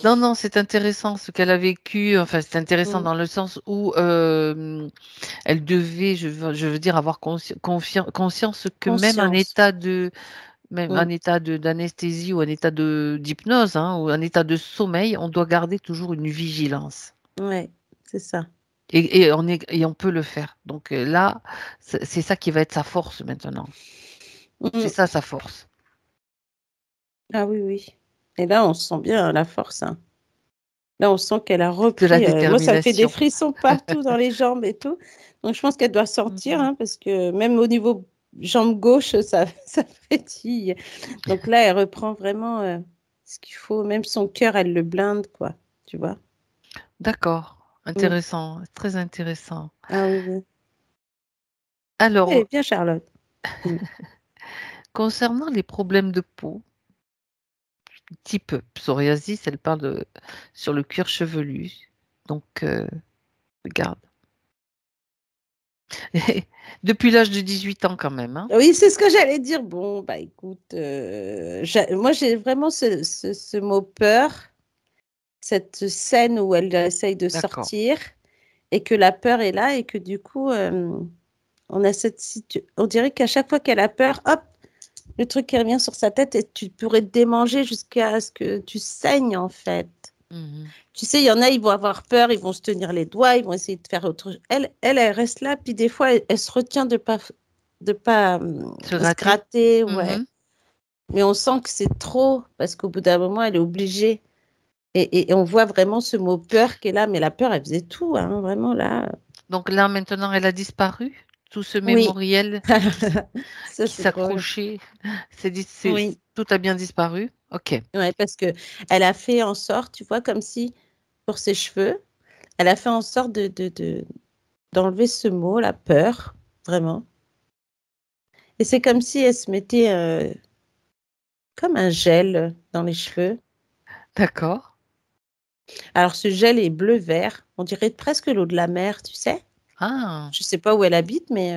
Non, non, c'est intéressant ce qu'elle a vécu. Enfin, c'est intéressant Mm. dans le sens où elle devait, je veux dire, avoir conscience que même un Conscience. état de même Mm. un état d'anesthésie ou un état d'hypnose, hein, ou un état de sommeil, on doit garder toujours une vigilance. Ouais, c'est ça. Et on peut le faire. Donc là, c'est ça qui va être sa force maintenant. C'est Mm. ça sa force. Ah oui, oui. Et là, on sent bien la force, hein. Là, on sent qu'elle a De la repris. Moi, ça me fait des détermination. frissons partout dans les jambes et tout. Donc, je pense qu'elle doit sortir, Mhm. hein, parce que même au niveau jambe gauche, ça, ça frétille. Donc là, elle reprend vraiment ce qu'il faut. Même son cœur, elle le blinde, quoi. Tu vois? D'accord. Mm. Intéressant. Très intéressant. Ah oui, oui. Eh Alors, bien, Charlotte. Mm. concernant les problèmes de peau, type psoriasis, elle parle sur le cuir chevelu. Donc, regarde. Depuis l'âge de 18 ans quand même, hein. Oui, c'est ce que j'allais dire. Bon, bah écoute, moi, j'ai vraiment ce mot peur, cette scène où elle essaye de D'accord. sortir et que la peur est là et que du coup, on a on dirait qu'à chaque fois qu'elle a peur, hop, le truc qui revient sur sa tête et tu pourrais te démanger jusqu'à ce que tu saignes en fait. Mhm. Tu sais, il y en a, ils vont avoir peur, ils vont se tenir les doigts, ils vont essayer de faire autre chose. Elle reste là, puis des fois, elle se retient de pas Se se gratter. gratter, ouais. Mhm. Mais on sent que c'est trop parce qu'au bout d'un moment, elle est obligée. Et on voit vraiment ce mot peur qui est là, mais la peur, elle faisait tout, hein, vraiment là. Donc là, maintenant, elle a disparu. Tout ce Oui, mémoriel ça qui c'est drôle. s'accrochait, Oui, tout a bien disparu. Ok. ouais, parce que elle a fait en sorte, tu vois, comme si pour ses cheveux, elle a fait en sorte d'enlever ce mot, la peur, vraiment. Et c'est comme si elle se mettait comme un gel dans les cheveux. D'accord. Alors ce gel est bleu-vert, on dirait presque l'eau de la mer, tu sais. Ah, Je sais pas où elle habite, mais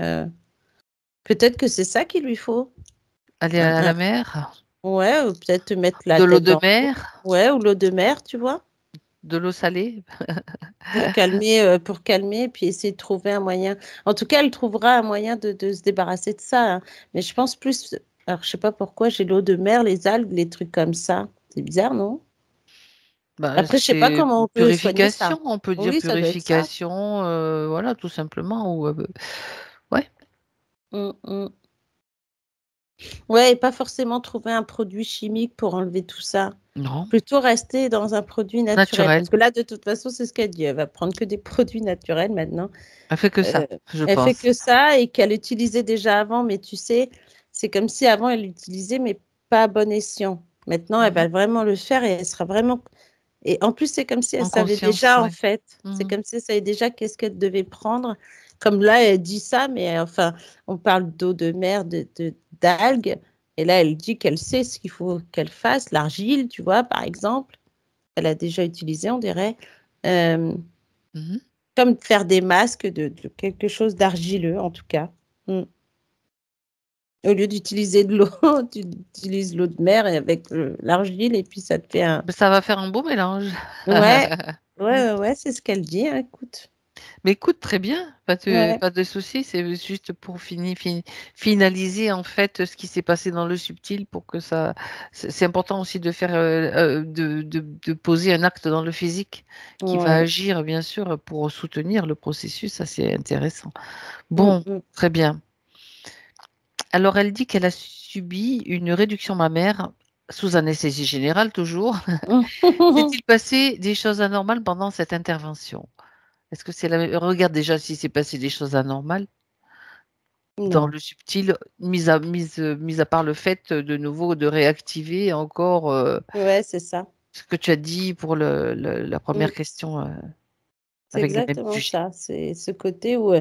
peut-être que c'est ça qu'il lui faut. aller Un- à un- la mer, ouais, ou peut-être te mettre la de l'eau tête de dans l'eau. mer, Ouais, ou l'eau de mer, tu vois, de l'eau salée. pour calmer, puis essayer de trouver un moyen. En tout cas, elle trouvera un moyen de se débarrasser de ça, hein. Mais je pense plus, alors je sais pas pourquoi, j'ai l'eau de mer, les algues, les trucs comme ça. C'est bizarre, non? Bah, Après, je sais pas c'est comment on peut soigner ça. purification, on peut dire Oui, ça doit être ça. purification, voilà, tout simplement. Ou, ouais, Mm, mm. Ouais, et pas forcément trouver un produit chimique pour enlever tout ça. non, Plutôt rester dans un produit naturel. naturel. Parce que là, de toute façon, c'est ce qu'elle dit. Elle va prendre que des produits naturels maintenant. Elle fait que Euh, ça, je Elle fait pense. que ça et qu'elle utilisait déjà avant. Mais tu sais, c'est comme si avant, elle l'utilisait, mais pas à bon escient. Maintenant, elle Mhm. va vraiment le faire et elle sera vraiment. Et en plus, c'est comme si elle En savait conscience, déjà, en ouais. fait. C'est Mhm. comme si elle savait déjà qu'est-ce qu'elle devait prendre. Comme là, elle dit ça, mais enfin, on parle d'eau de mer, d'algues. Et là, elle dit qu'elle sait ce qu'il faut qu'elle fasse. L'argile, tu vois, par exemple, elle a déjà utilisé, on dirait. Euh, Mhm. Comme faire des masques de quelque chose d'argileux, en tout cas. Mm. Au lieu d'utiliser de l'eau, tu utilises l'eau de mer et avec l'argile et puis ça te fait un. Ben, ça va faire un beau mélange. Ouais, ouais, c'est ce qu'elle dit, hein, écoute. Mais écoute, très bien, Ouais, pas de souci, c'est juste pour finaliser en fait ce qui s'est passé dans le subtil pour que ça. C'est important aussi de faire, de poser un acte dans le physique qui va ouais. agir bien sûr pour soutenir le processus, ça c'est intéressant. Mm, Bon, mm. très bien. Alors elle dit qu'elle a subi une réduction mammaire sous anesthésie générale toujours. S'est-il passé des choses anormales pendant cette intervention? Est-ce que c'est Regarde déjà s'il s'est passé des choses anormales dans Non. le subtil, mis à part le fait de nouveau de réactiver encore Ouais, c'est ça. ce que tu as dit pour la Mm. première question C'est avec les mêmes exactement sujets. ça. C'est ce côté où,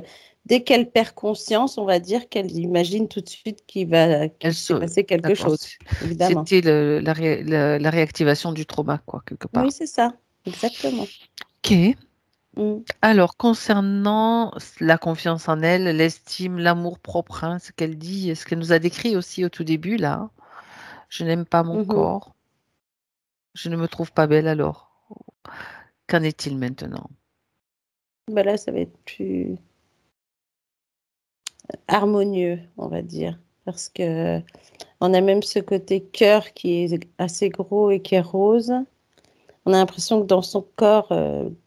dès qu'elle perd conscience, on va dire qu'elle imagine tout de suite Elle qu'il s'est se... passé quelque D'accord. chose, évidemment. C'était la réactivation du trauma, quoi, quelque Oui, part. c'est ça. Exactement. Ok. Mm. Alors, concernant la confiance en elle, l'estime, l'amour-propre, hein, ce qu'elle nous a décrit aussi au tout début, là, je n'aime pas mon Mhm. corps, je ne me trouve pas belle alors. Qu'en est-il maintenant? Bah là, ça va être plus harmonieux, on va dire. parce que on a même ce côté cœur qui est assez gros et qui est rose. On a l'impression que dans son corps,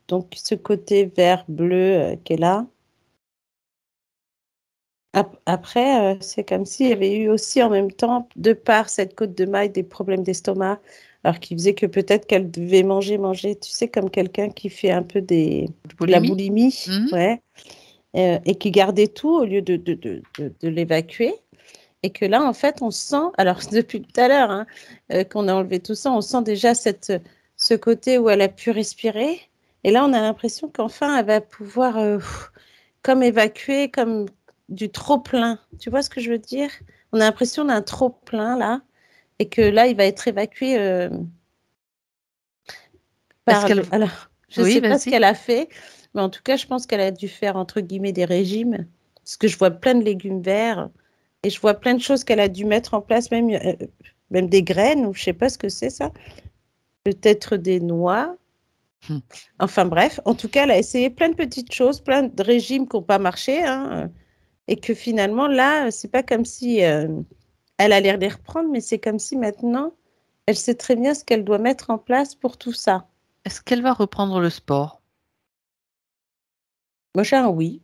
donc ce côté vert bleu qui est là. Après, c'est comme s'il y avait eu aussi en même temps, de par cette côte de maille, des problèmes d'estomac, alors qui faisait que peut-être qu'elle devait manger, tu sais, comme quelqu'un qui fait un peu de la boulimie, ouais, et qui gardait tout au lieu de l'évacuer. Et que là, en fait, on sent, alors depuis tout à l'heure hein, qu'on a enlevé tout ça, on sent déjà ce côté où elle a pu respirer. Et là, on a l'impression qu'enfin, elle va pouvoir comme évacuer, comme du trop-plein. Tu vois ce que je veux dire? On a l'impression d'un trop-plein là, et que là, il va être évacué Est-ce par qu'elle... Alors, je ne Oui, sais pas ce vas-y. qu'elle a fait, mais en tout cas, je pense qu'elle a dû faire, entre guillemets, des régimes, parce que je vois plein de légumes verts, et je vois plein de choses qu'elle a dû mettre en place, même des graines, ou je ne sais pas ce que c'est ça, peut-être des noix. Hmm. Enfin bref, en tout cas, elle a essayé plein de petites choses, plein de régimes qui n'ont pas marché, hein, et que finalement, là, c'est pas comme si elle allait les reprendre, mais c'est comme si maintenant, elle sait très bien ce qu'elle doit mettre en place pour tout ça. Est-ce qu'elle va reprendre le sport? Moi, j'ai un oui.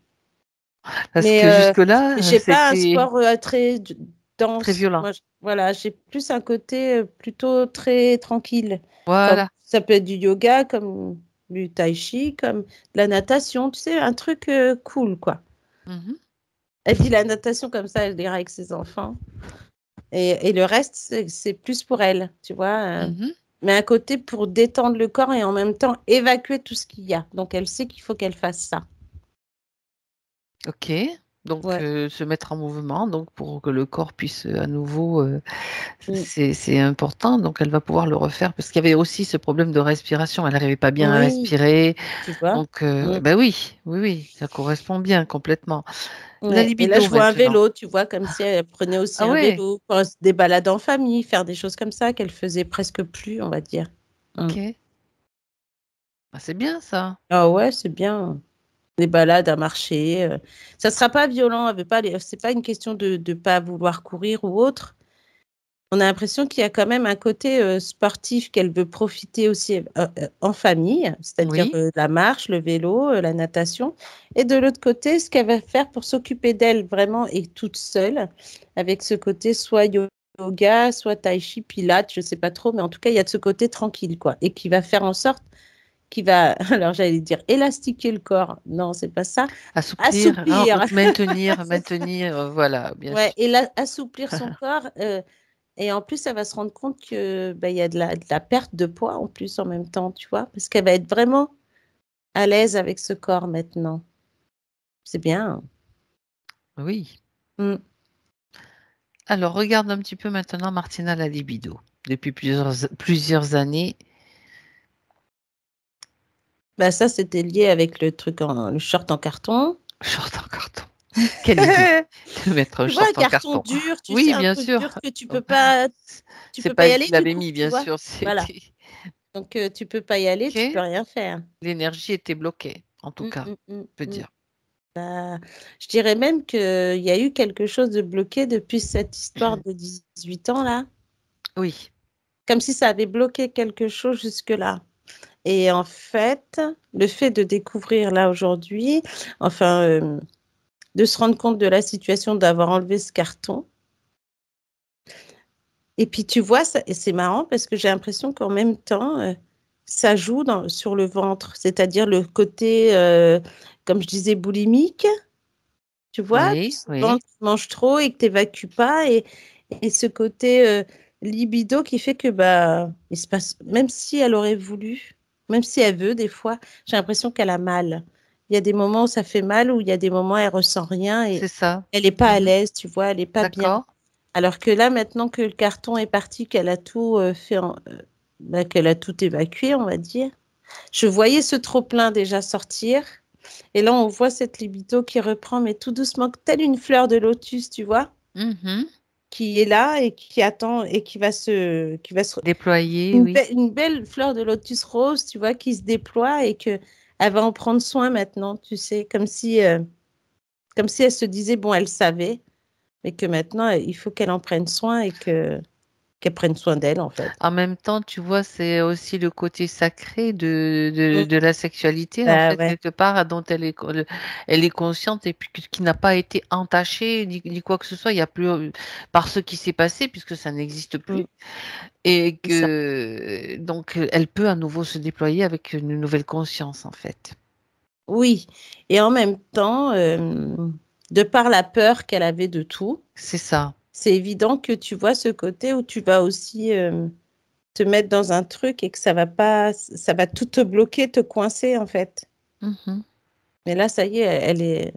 Parce Mais que jusque-là, j'ai pas un c'était sport très très dense. violent. Moi, voilà, j'ai plus un côté plutôt très tranquille. Comme Voilà. ça peut être du yoga, comme du tai chi, comme de la natation, tu sais, un truc cool, quoi. Mhm. Elle dit la natation comme ça, elle ira avec ses enfants. Et le reste, c'est plus pour elle, tu vois. Mhm. Mais un côté pour détendre le corps et en même temps évacuer tout ce qu'il y a. Donc, elle sait qu'il faut qu'elle fasse ça. Ok. Donc, Ouais. se mettre en mouvement, donc pour que le corps puisse à nouveau, Mm. c'est important. Donc, elle va pouvoir le refaire parce qu'il y avait aussi ce problème de respiration. Elle n'arrivait pas bien à Oui, respirer. tu vois. Donc, Mm. ben oui, oui, oui, ça correspond bien complètement. La Ouais. Et là, libido je vois un maintenant. vélo, tu vois, comme si elle prenait aussi Ah un ouais, vélo pour des balades en famille, faire des choses comme ça qu'elle faisait presque plus, on va dire. Mm. ok. Ah, c'est bien ça. Ah ouais, c'est bien. Des balades à marcher. Ça sera pas violent, elle veut pas c'est pas une question de ne pas vouloir courir ou autre. On a l'impression qu'il y a quand même un côté sportif qu'elle veut profiter aussi en famille, c'est-à-dire Oui, la marche, le vélo, la natation. Et de l'autre côté, ce qu'elle va faire pour s'occuper d'elle vraiment et toute seule, avec ce côté soit yoga, soit tai chi, pilates, je sais pas trop, mais en tout cas, il y a de ce côté tranquille, quoi. Et qui va faire en sorte qu'il va, alors j'allais dire élastiquer le corps. Non, c'est pas ça. assouplir, Assouplir. maintenir, C'est ça. maintenir, voilà, bien Ouais, sûr. et assouplir son corps. Et en plus, elle va se rendre compte que bah, il y a de la perte de poids en plus en même temps, tu vois, parce qu'elle va être vraiment à l'aise avec ce corps maintenant. C'est bien. Oui. Mm. Alors, regarde un petit peu maintenant Martina la libido. Depuis plusieurs années, Bah, ça, c'était lié avec le short en carton. short en carton. Quelle idée de mettre un Tu vois, un short en carton carton. dur, tu sais, Oui, un bien truc sûr. dur que tu C'est peux pas pas y elle aller qui du l'avait coup, mis, tu bien vois. sûr. Voilà. C'était Donc, tu peux pas y aller, tu peux ok. rien faire. L'énergie était bloquée, en tout Mm, cas, mm, mm, je peux mm. dire. Bah, je dirais même qu'il y a eu quelque chose de bloqué depuis cette histoire de 18 ans là, Oui, comme si ça avait bloqué quelque chose jusque-là. Et en fait, le fait de découvrir là aujourd'hui, enfin, de se rendre compte de la situation, d'avoir enlevé ce carton. Et puis tu vois, et c'est marrant parce que j'ai l'impression qu'en même temps, ça joue sur le ventre, c'est-à-dire le côté, comme je disais, boulimique. Tu vois, oui, ce oui. ventre qui mange trop et que tu n'évacues pas. Et ce côté libido qui fait que bah, il se passe, même si elle aurait voulu, même si elle veut, des fois, j'ai l'impression qu'elle a mal. Il y a des moments où ça fait mal, où il y a des moments où elle ressent rien et C'est ça. elle n'est pas à Mhm. l'aise, tu vois, elle n'est pas bien. D'accord. Alors que là, maintenant que le carton est parti, qu'elle a tout fait, bah, qu'elle a tout évacué, on va dire, je voyais ce trop-plein déjà sortir. Et là, on voit cette libido qui reprend, mais tout doucement, telle une fleur de lotus, tu vois, Mhm. qui est là et qui attend et Déployer, oui. une belle fleur de lotus rose, tu vois, qui se déploie et que elle va en prendre soin maintenant, tu sais, comme si elle se disait, bon, elle savait. mais que maintenant, il faut qu'elle en prenne soin et qu'elle prenne soin d'elle, en fait. En même temps, tu vois, c'est aussi le côté sacré Mm. de la sexualité, en Bah fait, ouais. quelque part, dont elle est consciente et puis qui n'a pas été entachée ni quoi que ce soit. Il y a plus, par ce qui s'est passé, puisque ça n'existe Mm. plus. Et C'est ça. que, donc, elle peut à nouveau se déployer avec une nouvelle conscience, en fait. Oui. Et en même temps, de par la peur qu'elle avait de tout, C'est ça. c'est évident que tu vois ce côté où tu vas aussi te mettre dans un truc et que ça va tout te bloquer, te coincer, en fait. Mhm. Mais là, ça y est, elle est.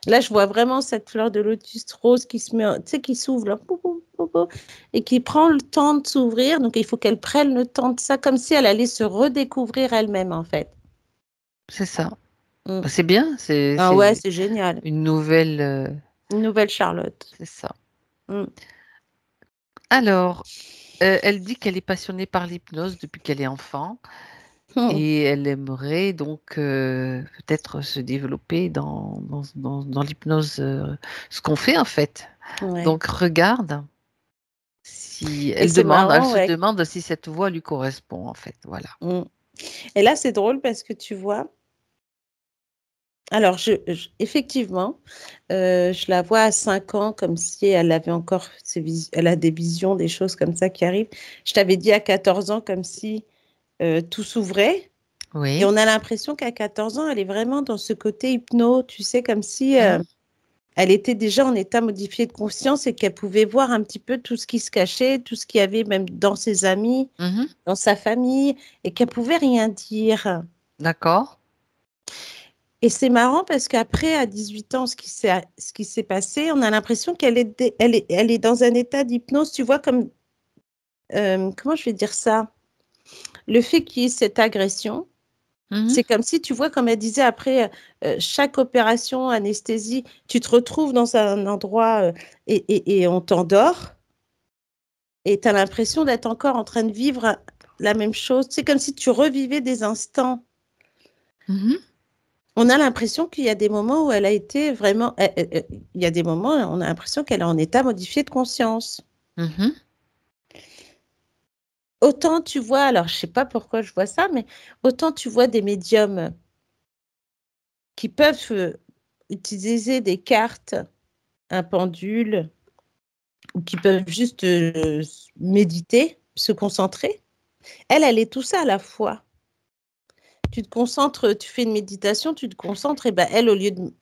Là, je vois vraiment cette fleur de lotus rose qui se met, tu sais, qui s'ouvre là, pou, pou, pou, pou, et qui prend le temps de s'ouvrir. Donc, il faut qu'elle prenne le temps de ça, comme si elle allait se redécouvrir elle-même, en fait. C'est ça. Mm. Bah, c'est bien, Ah ouais, c'est c'est génial. une nouvelle, Une nouvelle Charlotte. c'est ça. Mm. Alors, elle dit qu'elle est passionnée par l'hypnose depuis qu'elle est enfant Mm. et elle aimerait donc peut-être se développer dans l'hypnose, ce qu'on fait en fait. Ouais. Donc, regarde si Et c'est elle marrant, se ouais. demande si cette voie lui correspond en fait. Voilà. Mm. Et là, c'est drôle parce que tu vois, alors, effectivement, je la vois à 5 ans comme si elle avait encore elle a des visions, des choses comme ça qui arrivent. Je t'avais dit à 14 ans comme si tout s'ouvrait. Et Oui. on a l'impression qu'à 14 ans, elle est vraiment dans ce côté hypno, tu sais, comme si Mhm, elle était déjà en état modifié de conscience et qu'elle pouvait voir un petit peu tout ce qui se cachait, tout ce qu'il y avait même dans ses amis, mhm. dans sa famille, et qu'elle pouvait rien dire. D'accord. Et c'est marrant parce qu'après, à 18 ans, ce qui s'est passé, on a l'impression elle est dans un état d'hypnose, tu vois, comme, comment je vais dire ça? Le fait qu'il y ait cette agression, Mhm, c'est comme si, tu vois, comme elle disait après, chaque opération, anesthésie, tu te retrouves dans un endroit et on t'endort et tu as l'impression d'être encore en train de vivre la même chose. C'est comme si tu revivais des instants. mhm, On a l'impression qu'il y a des moments où elle a été vraiment. Il y a des moments, on a l'impression qu'elle est en état modifié de conscience. mhm. Autant tu vois, alors je sais pas pourquoi je vois ça, mais autant tu vois des médiums qui peuvent utiliser des cartes, un pendule, ou qui peuvent juste méditer, se concentrer. Elle est tout ça à la fois. Tu te concentres, tu fais une méditation, tu te concentres, et ben elle, au lieu de.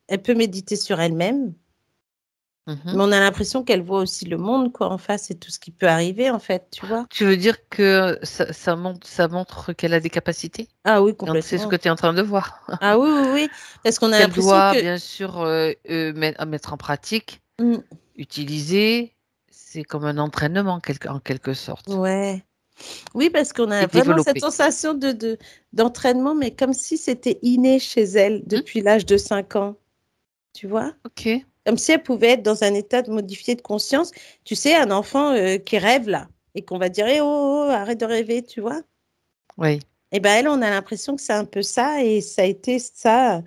Elle peut méditer sur elle-même, Mhm. mais on a l'impression qu'elle voit aussi le monde, quoi, en face et tout ce qui peut arriver, en fait, tu vois. Tu veux dire que ça montre qu'elle a des capacités? Ah oui, C'est ce que complètement. tu es en train de voir. Ah oui, oui, oui. Parce qu'on a Qu'elle l'impression doit que. bien sûr mettre en pratique, Mm, utiliser. C'est comme un entraînement en quelque sorte. ouais. Oui, parce qu'on Et a vraiment cette développer. sensation d'entraînement, mais comme si c'était inné chez elle Hmm. depuis l'âge de 5 ans, tu vois. Ok. Comme si elle pouvait être dans un état de modifié de conscience. Tu sais, un enfant qui rêve là, et qu'on va dire, eh, oh, oh, arrête de rêver, tu vois. Oui. Et bien, elle, on a l'impression que c'est un peu ça, et ça a été ça,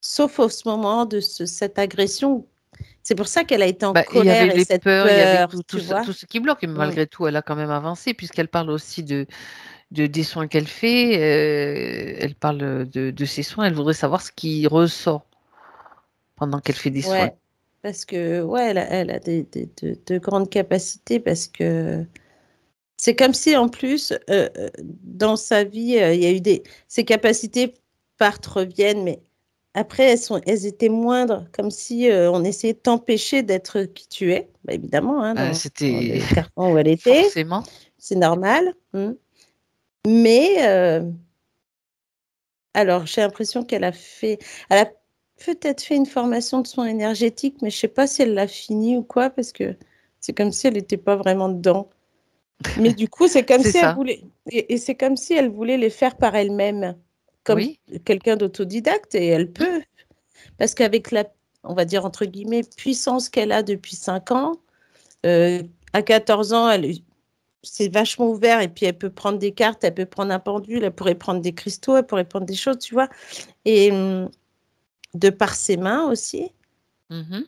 sauf au ce moment de cette agression. C'est pour ça qu'elle a été en Bah, il y avait colère et les cette peurs, il y avait peur, tu vois. tout ce qui bloque. Mais Mm. malgré tout, elle a quand même avancé puisqu'elle parle aussi des soins qu'elle fait. Elle parle de ses soins. Elle voudrait savoir ce qui ressort pendant qu'elle fait des soins. Ouais, parce que, ouais, elle a de grandes capacités, parce que c'est comme si, en plus, dans sa vie, il y a eu ses capacités partent, reviennent, mais après, elles étaient moindres, comme si on essayait de t'empêcher d'être qui tu es. Bah, évidemment, hein, dans C'était les cartons où elle était, forcément. c'est normal. Mais, alors, j'ai l'impression elle a peut-être fait une formation de soins énergétiques, mais je sais pas si elle l'a fini ou quoi, parce que c'est comme si elle n'était pas vraiment dedans. Mais du coup, c'est comme C'est si elle ça. voulait, et c'est comme si elle voulait les faire par elle-même, comme Oui. quelqu'un d'autodidacte, et elle Hmm. peut, parce qu'avec la, on va dire entre guillemets, puissance qu'elle a depuis 5 ans, euh, à 14 ans, c'est vachement ouvert, et puis elle peut prendre des cartes, elle peut prendre un pendule, elle pourrait prendre des cristaux, elle pourrait prendre des choses, tu vois, et de par ses mains aussi. Mhm.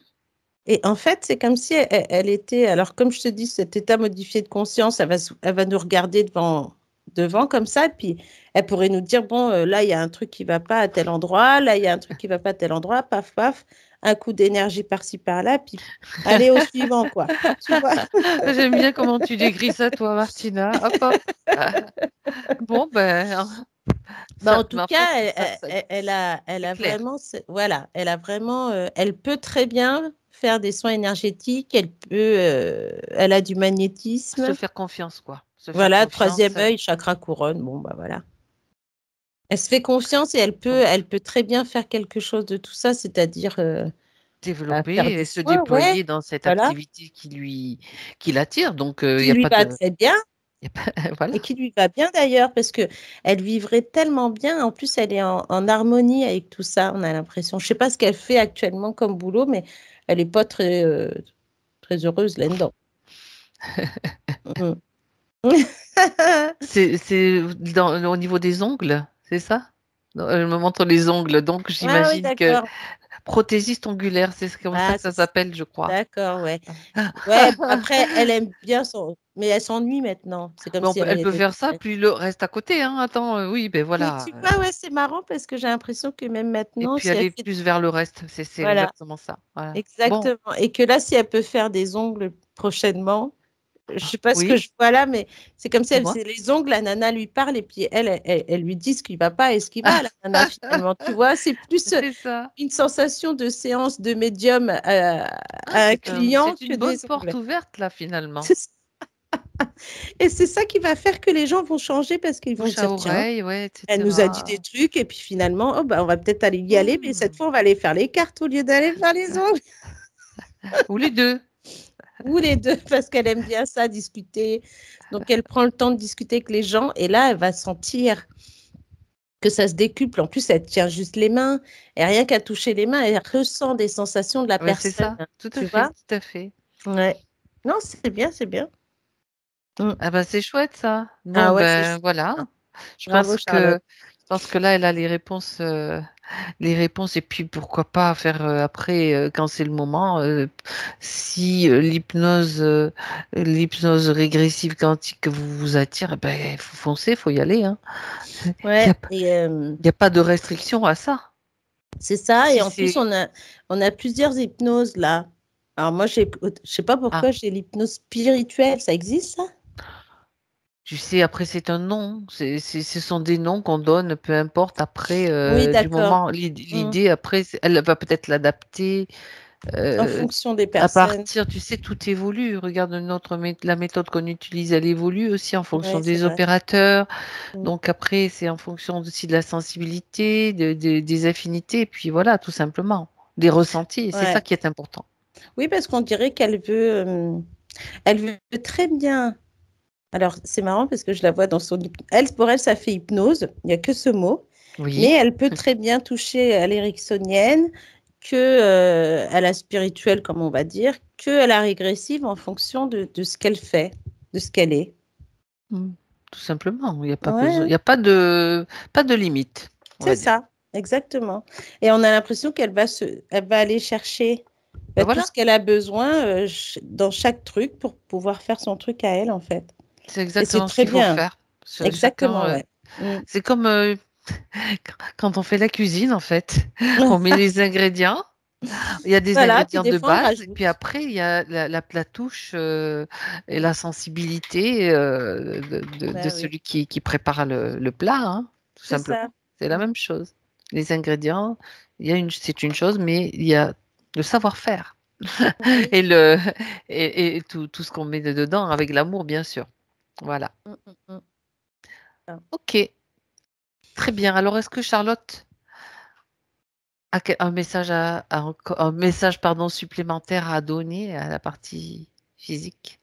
Et en fait, c'est comme si elle était. Alors, comme je te dis, cet état modifié de conscience, elle va nous regarder devant comme ça, puis elle pourrait nous dire, bon, là, il y a un truc qui va pas à tel endroit, là, il y a un truc qui va pas à tel endroit, paf, paf, un coup d'énergie par-ci, par-là, puis allez au suivant, quoi. Tu vois? J'aime bien comment tu décris ça, toi, Martina. Hop, hop. Bon, ben, Bah, ça, en tout mais en fait, cas, ça, elle c'est a clair. vraiment, voilà, elle a vraiment, elle peut très bien faire des soins énergétiques, elle a du Se magnétisme. faire confiance, quoi. Se faire Voilà, troisième confiance, œil, chakra couronne. Bon, bah voilà. Elle se fait confiance et elle peut très bien faire quelque chose de tout ça, c'est-à-dire bah, développer faire des et se soins, ouais, déployer dans cette voilà, activité qui l'attire. Donc, il qui n'y a lui pas va de. très bien Y a pas- Voilà. et qui lui va bien d'ailleurs, parce que elle vivrait tellement bien. En plus, elle est en harmonie avec tout ça, on a l'impression. Je sais pas ce qu'elle fait actuellement comme boulot, mais elle est pas très heureuse là-dedans. Mm. Au niveau des ongles, c'est ça? Non, elle me montre les ongles, donc Ah oui, j'imagine que d'accord. prothésiste ongulaire, c'est comme ça Ah, que ça s'appelle, je crois. d'accord, ouais. Ouais, bon, après, elle aime bien son. Mais elle s'ennuie maintenant. C'est comme Mais si elle elle peut était. faire ça, puis le reste à côté, hein. Attends, oui, ben Mais voilà. tu vois, ouais, c'est marrant parce que j'ai l'impression que même Et maintenant, puis si elle aller fait. plus vers le reste, c'est Voilà, exactement ça. Voilà. Bon, exactement. Et que là, si elle peut faire des ongles prochainement, je sais pas ce que oui, je vois là, mais c'est comme si elle dis-moi. faisait les ongles, la nana lui parle et puis elle lui dit ce qui va pas et ce qui va, la nana, finalement. Tu vois, c'est plus C'est ça. une sensation de séance de médium Ah, à un client c'est que une bonne des porte ongles. ouverte, là, finalement. C'est Et c'est ça qui va faire que les gens vont changer parce qu'ils vont Bouche à dire, tiens, oreille, ouais, elle nous a dit des etc. trucs et puis finalement, oh, bah, on va peut-être aller y aller, mais cette Hmm. fois, on va aller faire les cartes au lieu d'aller faire les ongles. Ou les deux. Ou les deux, parce qu'elle aime bien ça, discuter. Donc, elle prend le temps de discuter avec les gens et là, elle va sentir que ça se décuple. En plus, elle tient juste les mains et rien qu'à toucher les mains, elle ressent des sensations de la Ouais, c'est personne. ça. Tout à Tu fait, vois? tout à fait. Ouais. Non, c'est bien, c'est bien. Mm. Ah ben, c'est chouette, ça. Bon, Ah ouais, c'est ben, chouette. voilà. Bravo, Charlotte. Je pense que là, elle a les réponses, et puis pourquoi pas faire après, quand c'est le moment, si l'hypnose régressive quantique vous attire, ben, faut foncer, faut y aller, hein. Il n'y Ouais, a, et y a pas de restriction à ça. c'est ça. Et Si en plus, c'est, on a plusieurs hypnoses là. Alors moi, je sais pas ah, pourquoi j'ai l'hypnose spirituelle. Ça existe, ça? tu sais, après c'est un nom, ce sont des noms qu'on donne, peu importe. Après, Oui, du d'accord. moment, Mm. l'idée après, elle va peut-être l'adapter. En Euh, fonction des à personnes. partir, tu sais, tout évolue. Regarde la méthode qu'on utilise, elle évolue aussi en fonction Oui, c'est des vrai. opérateurs. Mm. Donc après, c'est en fonction aussi de la sensibilité, des affinités, et puis voilà, tout simplement, des ressentis. Et c'est ça Ouais. qui est important. Oui, parce qu'on dirait elle veut très bien. Alors, c'est marrant parce que je la vois dans son elle, pour elle, ça fait hypnose. Il n'y a que ce mot. Mais Oui. elle peut très bien toucher à l'éricksonienne, à la spirituelle, comme on va dire, que à la régressive en fonction de ce qu'elle fait, de ce qu'elle est. Mm. Tout simplement. Il n'y a pas besoin, il Ouais, y a pas de limite, on c'est va dire. ça, exactement. Et on a l'impression elle va aller chercher Ben tout voilà, ce qu'elle a besoin dans chaque truc pour pouvoir faire son truc à elle, en fait. c'est Et c'est exactement ce très qu'il faut bien. faire. Chacun, Exactement, ouais. Mm. c'est comme quand on fait la cuisine, en fait. On met les ingrédients. Il y a des Voilà, puis ingrédients des de fois, on base, et puis rajoute. après, il y a la touche et la sensibilité de Bah oui, celui qui prépare le plat, hein, tout c'est ça. simplement. C'est la Mm. même chose. Les ingrédients, c'est une chose, mais il y a le savoir-faire Oui. et, et tout ce qu'on met dedans avec l'amour, bien sûr. Voilà. Mm, mm, mm. Ah. Ok, très bien. Alors, est-ce que Charlotte a un message, un message pardon, supplémentaire à donner à la partie physique?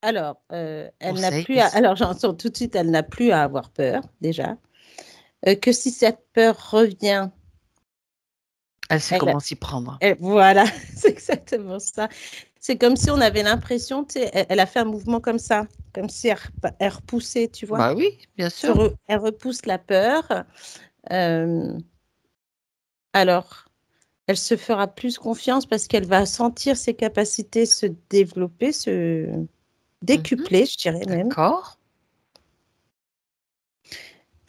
Alors, elle n'a Conseil, plus bien à... sûr. Alors, j'entends tout de suite, elle n'a plus à avoir peur, déjà. Que si cette peur revient, Elle sait elle, comment s'y prendre. voilà, c'est exactement ça. C'est comme si on avait l'impression, tu sais, elle a fait un mouvement comme si elle repoussait, tu vois. Bah oui, bien sûr. Elle repousse la peur. Euh, alors, elle se fera plus confiance parce qu'elle va sentir ses capacités se développer, se décupler, je dirais même. D'accord.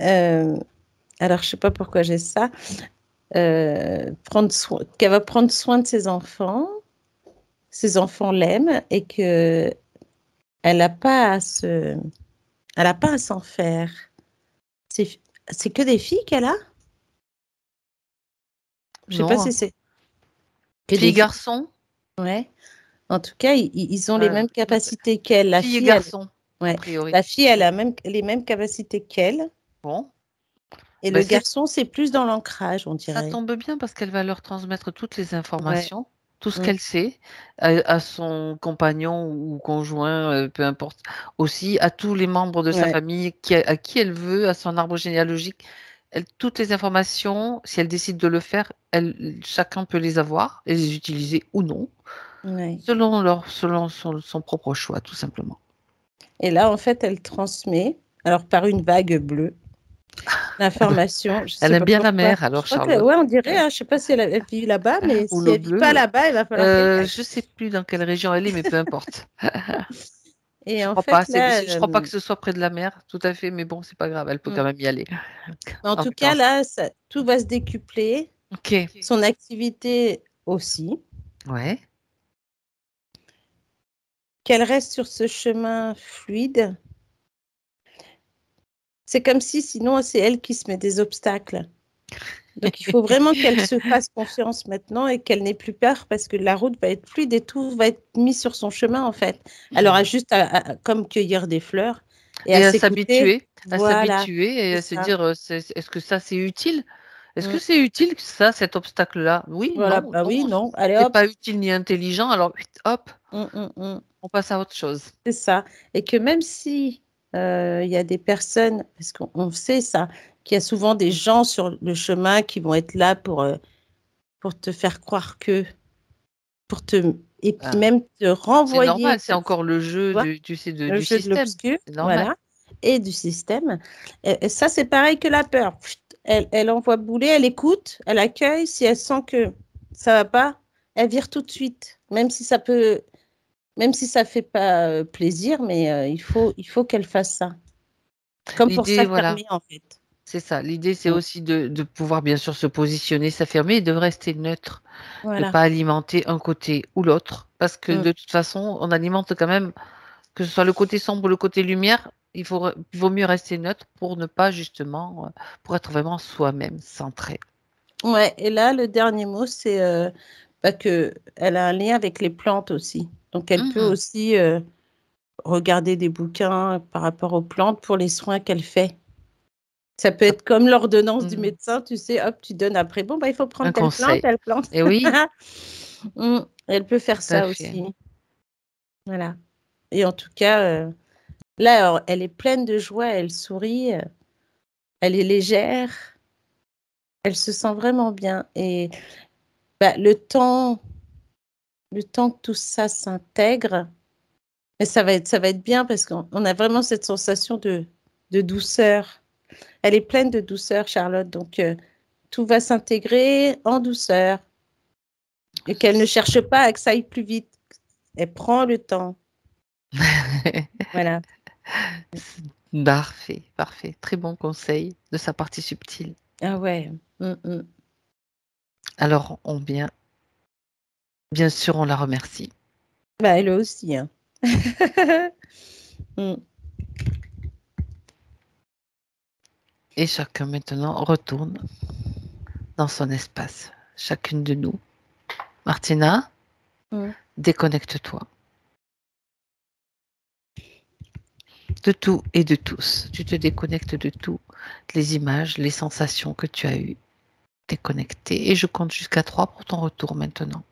Alors, je ne sais pas pourquoi j'ai ça. Qu'elle va prendre soin de ses enfants l'aiment et que elle n'a pas à s'en faire. C'est que des filles qu'elle a? Je sais pas Non, si c'est que fille, des filles. garçon, Ouais. En tout cas, ils ont les mêmes euh, capacités qu'elle. fille et garçon, a Ouais. priori. La fille, elle a les mêmes capacités qu'elle. Bon, Et ben le garçon, c'est plus dans l'ancrage, on ça dirait. tombe bien parce qu'elle va leur transmettre toutes les Ouais. informations, tout ce Mm. qu'elle sait, à son compagnon ou conjoint, peu importe, aussi à tous les membres de sa Ouais. famille, à qui elle veut, à son arbre généalogique. Toutes les informations, si elle décide de le faire, chacun peut les avoir et les utiliser ou non, Ouais. selon son propre choix, tout simplement. Et là, en fait, elle transmet, alors par une vague bleue, l'information. Je Elle sais aime pas bien la pourquoi. mer, Je alors crois que, Charlotte. ouais, on dirait, hein, je sais pas si elle vit là-bas, mais Ou si l'eau elle vit pas bleue. là-bas, il va falloir qu'elle aille. Je sais plus dans quelle région elle est, mais peu importe. Et Je en crois pas. fait, là, Je crois pas que ce soit près de la mer, tout à fait, mais bon, c'est pas grave, elle peut mm. quand même y aller En en tout cas, vacances. là, tout va se décupler, Ok. son activité aussi, Ouais. qu'elle reste sur ce chemin fluide. C'est comme si sinon c'est elle qui se met des obstacles. Donc il faut vraiment qu'elle se fasse confiance maintenant et qu'elle n'ait plus peur parce que la route va être fluide et tout va être mis sur son chemin en fait. Elle aura juste comme cueillir des fleurs et à Et s'écouter. à Voilà, s'habituer et c'est à se ça. dire, est-ce que ça c'est utile? Est-ce que Mm. c'est utile ça, cet obstacle-là? Oui, Voilà, non, bah non, oui, non, allez c'est hop. pas utile ni intelligent, alors hop, Mm. on passe à autre chose. C'est ça. Et que même si il y a des personnes, parce qu'on sait ça, qu'il y a souvent des gens sur le chemin qui vont être là pour te faire croire que, pour te, et puis Ah, même te c'est renvoyer, normal, c'est encore le tu jeu vois, tu sais, le du jeu de système. l'obscur, C'est normal. voilà, et du système. Et ça, c'est pareil que la peur. Pfft, elle envoie bouler, elle écoute, elle accueille. Si elle sent que ça va pas, elle vire tout de suite, même si ça fait pas plaisir, mais il faut qu'elle fasse ça. Comme pour L'idée, voilà, s'affirmer, en fait. c'est ça. L'idée, c'est Mm. aussi de pouvoir bien sûr se positionner, s'affirmer et de rester neutre, de Voilà. pas alimenter un côté ou l'autre, parce que Mm. de toute façon, on alimente quand même, que ce soit le côté sombre ou le côté lumière, il vaut mieux rester neutre pour ne pas justement, pour être vraiment soi-même, centré. Ouais, et là, le dernier mot, c'est que elle a un lien avec les plantes aussi. Donc, elle peut Mhm. aussi regarder des bouquins par rapport aux plantes pour les soins qu'elle fait. Ça peut Ça- être comme l'ordonnance du mhm. médecin, tu sais, hop, tu donnes après. Bon, bah, il faut prendre Un conseil. telle plante. Et oui, Mm. Elle peut faire tout à ça fait. aussi. Voilà. Et en tout cas, là, alors, elle est pleine de joie, elle sourit, elle est légère, elle se sent vraiment bien. Et bah, le temps que tout ça s'intègre, mais ça va être bien parce qu'on a vraiment cette sensation de douceur. Elle est pleine de douceur, Charlotte. Donc, tout va s'intégrer en douceur et qu'elle ne cherche pas à que ça aille plus vite. Elle prend le temps. Voilà. Parfait, parfait. Très bon conseil de sa partie subtile. Ah ouais. Mm. Alors, bien sûr, on la remercie. Bah, elle aussi, hein. Mm. Et chacun maintenant retourne dans son espace. Chacune de nous. Martina, Mm. déconnecte-toi de tout et de tous. Tu te déconnectes de tout, les images, les sensations que tu as eues. Déconnecté. Et je compte jusqu'à 3 pour ton retour maintenant.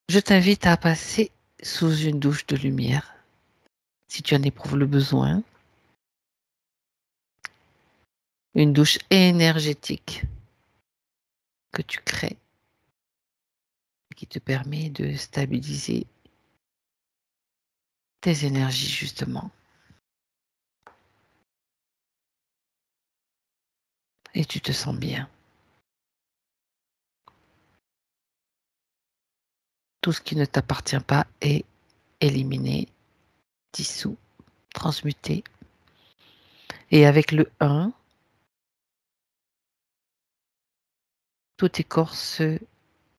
Je t'invite à passer sous une douche de lumière, si tu en éprouves le besoin. Une douche énergétique que tu crées, qui te permet de stabiliser tes énergies justement. Et tu te sens bien. Tout ce qui ne t'appartient pas est éliminé, dissous, transmuté. Et avec le 1, tous tes corps se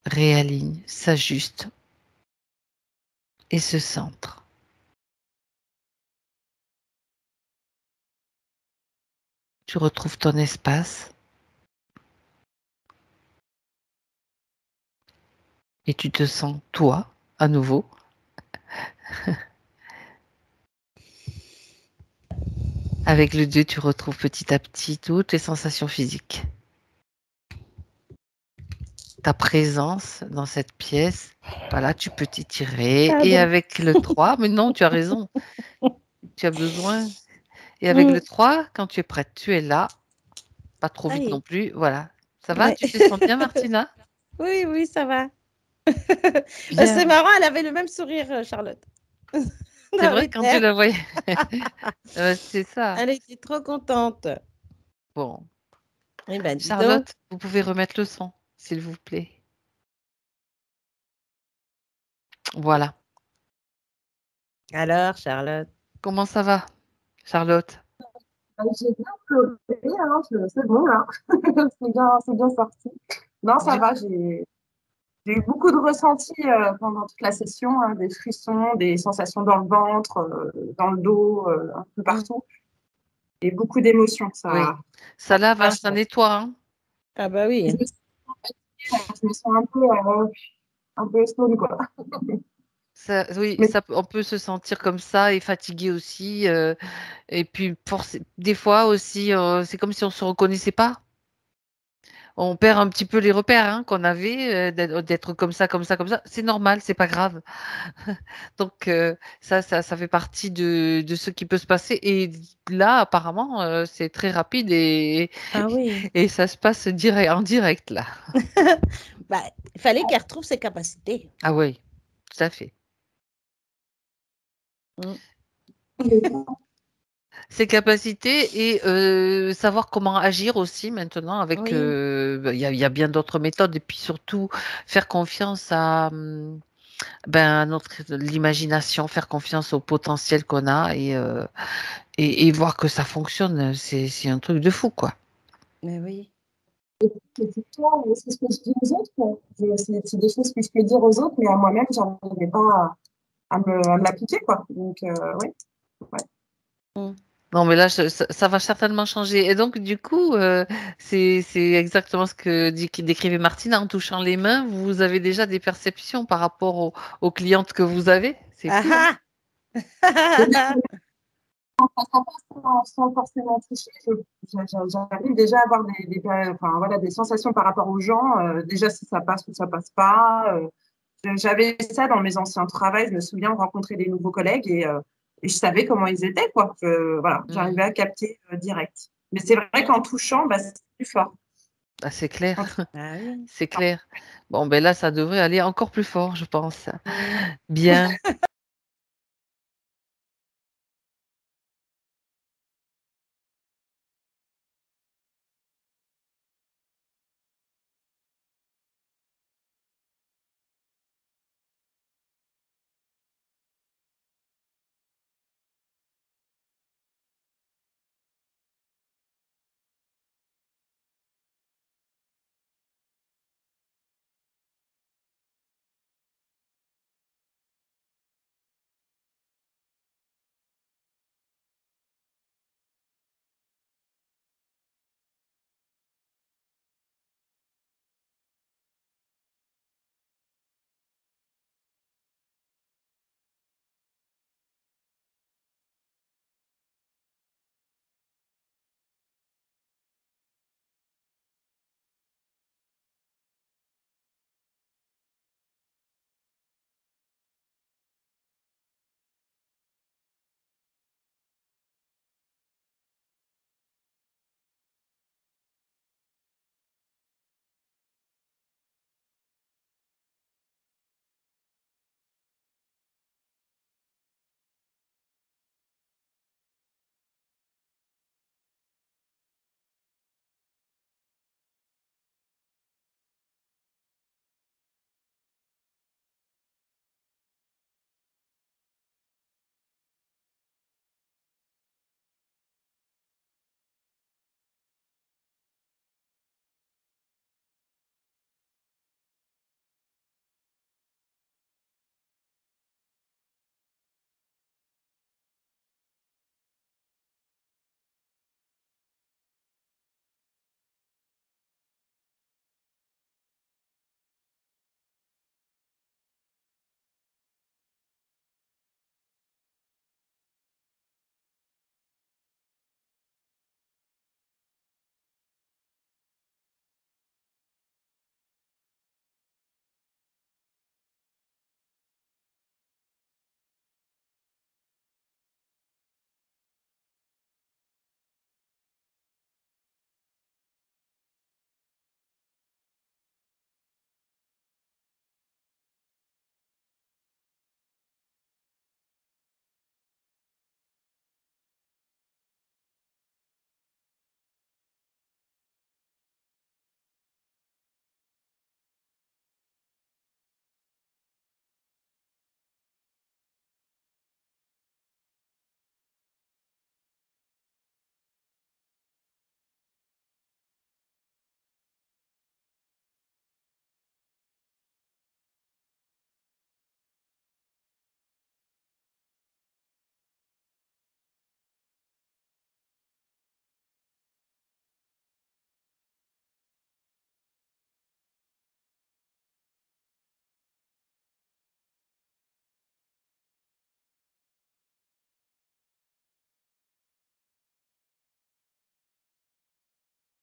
réalignent, s'ajustent et se centrent. Tu retrouves ton espace et tu te sens toi à nouveau. Avec le 2, tu retrouves petit à petit toutes les sensations physiques. Ta présence dans cette pièce, voilà, tu peux t'étirer. Et avec le 3, mais non, tu as raison, tu as besoin. Et avec le 3, quand tu es prête, tu es là, pas trop vite non plus, voilà. Ça va, tu te sens bien, Martina? Oui, oui, ça va. Bien. C'est marrant, elle avait le même sourire, Charlotte. C'est vrai, quand tu la voyais. C'est ça. Elle était trop contente. Bon. Eh ben, dis donc. Charlotte, vous pouvez remettre le son, s'il vous plaît. Voilà. Alors, Charlotte? Comment ça va, Charlotte? J'ai bien flotté, hein, c'est bon là. C'est bien sorti. Non, ça va, j'ai eu beaucoup de ressentis pendant toute la session, hein, des frissons, des sensations dans le ventre, dans le dos, un peu partout. Et beaucoup d'émotions. Oui, ça lave, hein, ça nettoie. Hein. Ah bah oui. Je me sens un peu stone, quoi. Ça, oui, Mais- ça, on peut se sentir comme ça et fatigué aussi. Et puis, des fois aussi, c'est comme si on ne se reconnaissait pas. On perd un petit peu les repères hein, qu'on avait, d'être comme ça, comme ça, comme ça. C'est normal, c'est pas grave. Donc, ça fait partie de ce qui peut se passer. Et là, apparemment, c'est très rapide Ah oui. et ça se passe en direct, là. Bah, il fallait qu'elle retrouve ses capacités. Ah oui, tout à fait. Ses capacités et savoir comment agir aussi maintenant avec Oui. il y a bien d'autres méthodes et puis surtout faire confiance à l'imagination, faire confiance au potentiel qu'on a et voir que ça fonctionne, c'est un truc de fou quoi. Mais oui. C'est toi, c'est ce que je dis aux autres. C'est des choses que je peux dire aux autres, mais à moi-même, j'arrivais pas à me l'appliquer, quoi. Donc, oui. Ouais. Non, mais là, ça va certainement changer. Et donc, du coup, c'est exactement ce que décrivait Martine. En touchant les mains, vous avez déjà des perceptions par rapport aux clientes que vous avez. C'est fou. Hein. Sans forcément tricher, j'arrive déjà à avoir des sensations par rapport aux gens, déjà si ça passe ou ça passe pas. J'avais ça dans mes anciens travails, je me souviens rencontrer des nouveaux collègues et je savais comment ils étaient, quoi. J'arrivais à capter direct. Mais c'est vrai qu'en touchant, c'est plus fort. Ah, c'est clair. Ah oui. C'est clair. Bon, ben là, ça devrait aller encore plus fort, je pense. Bien.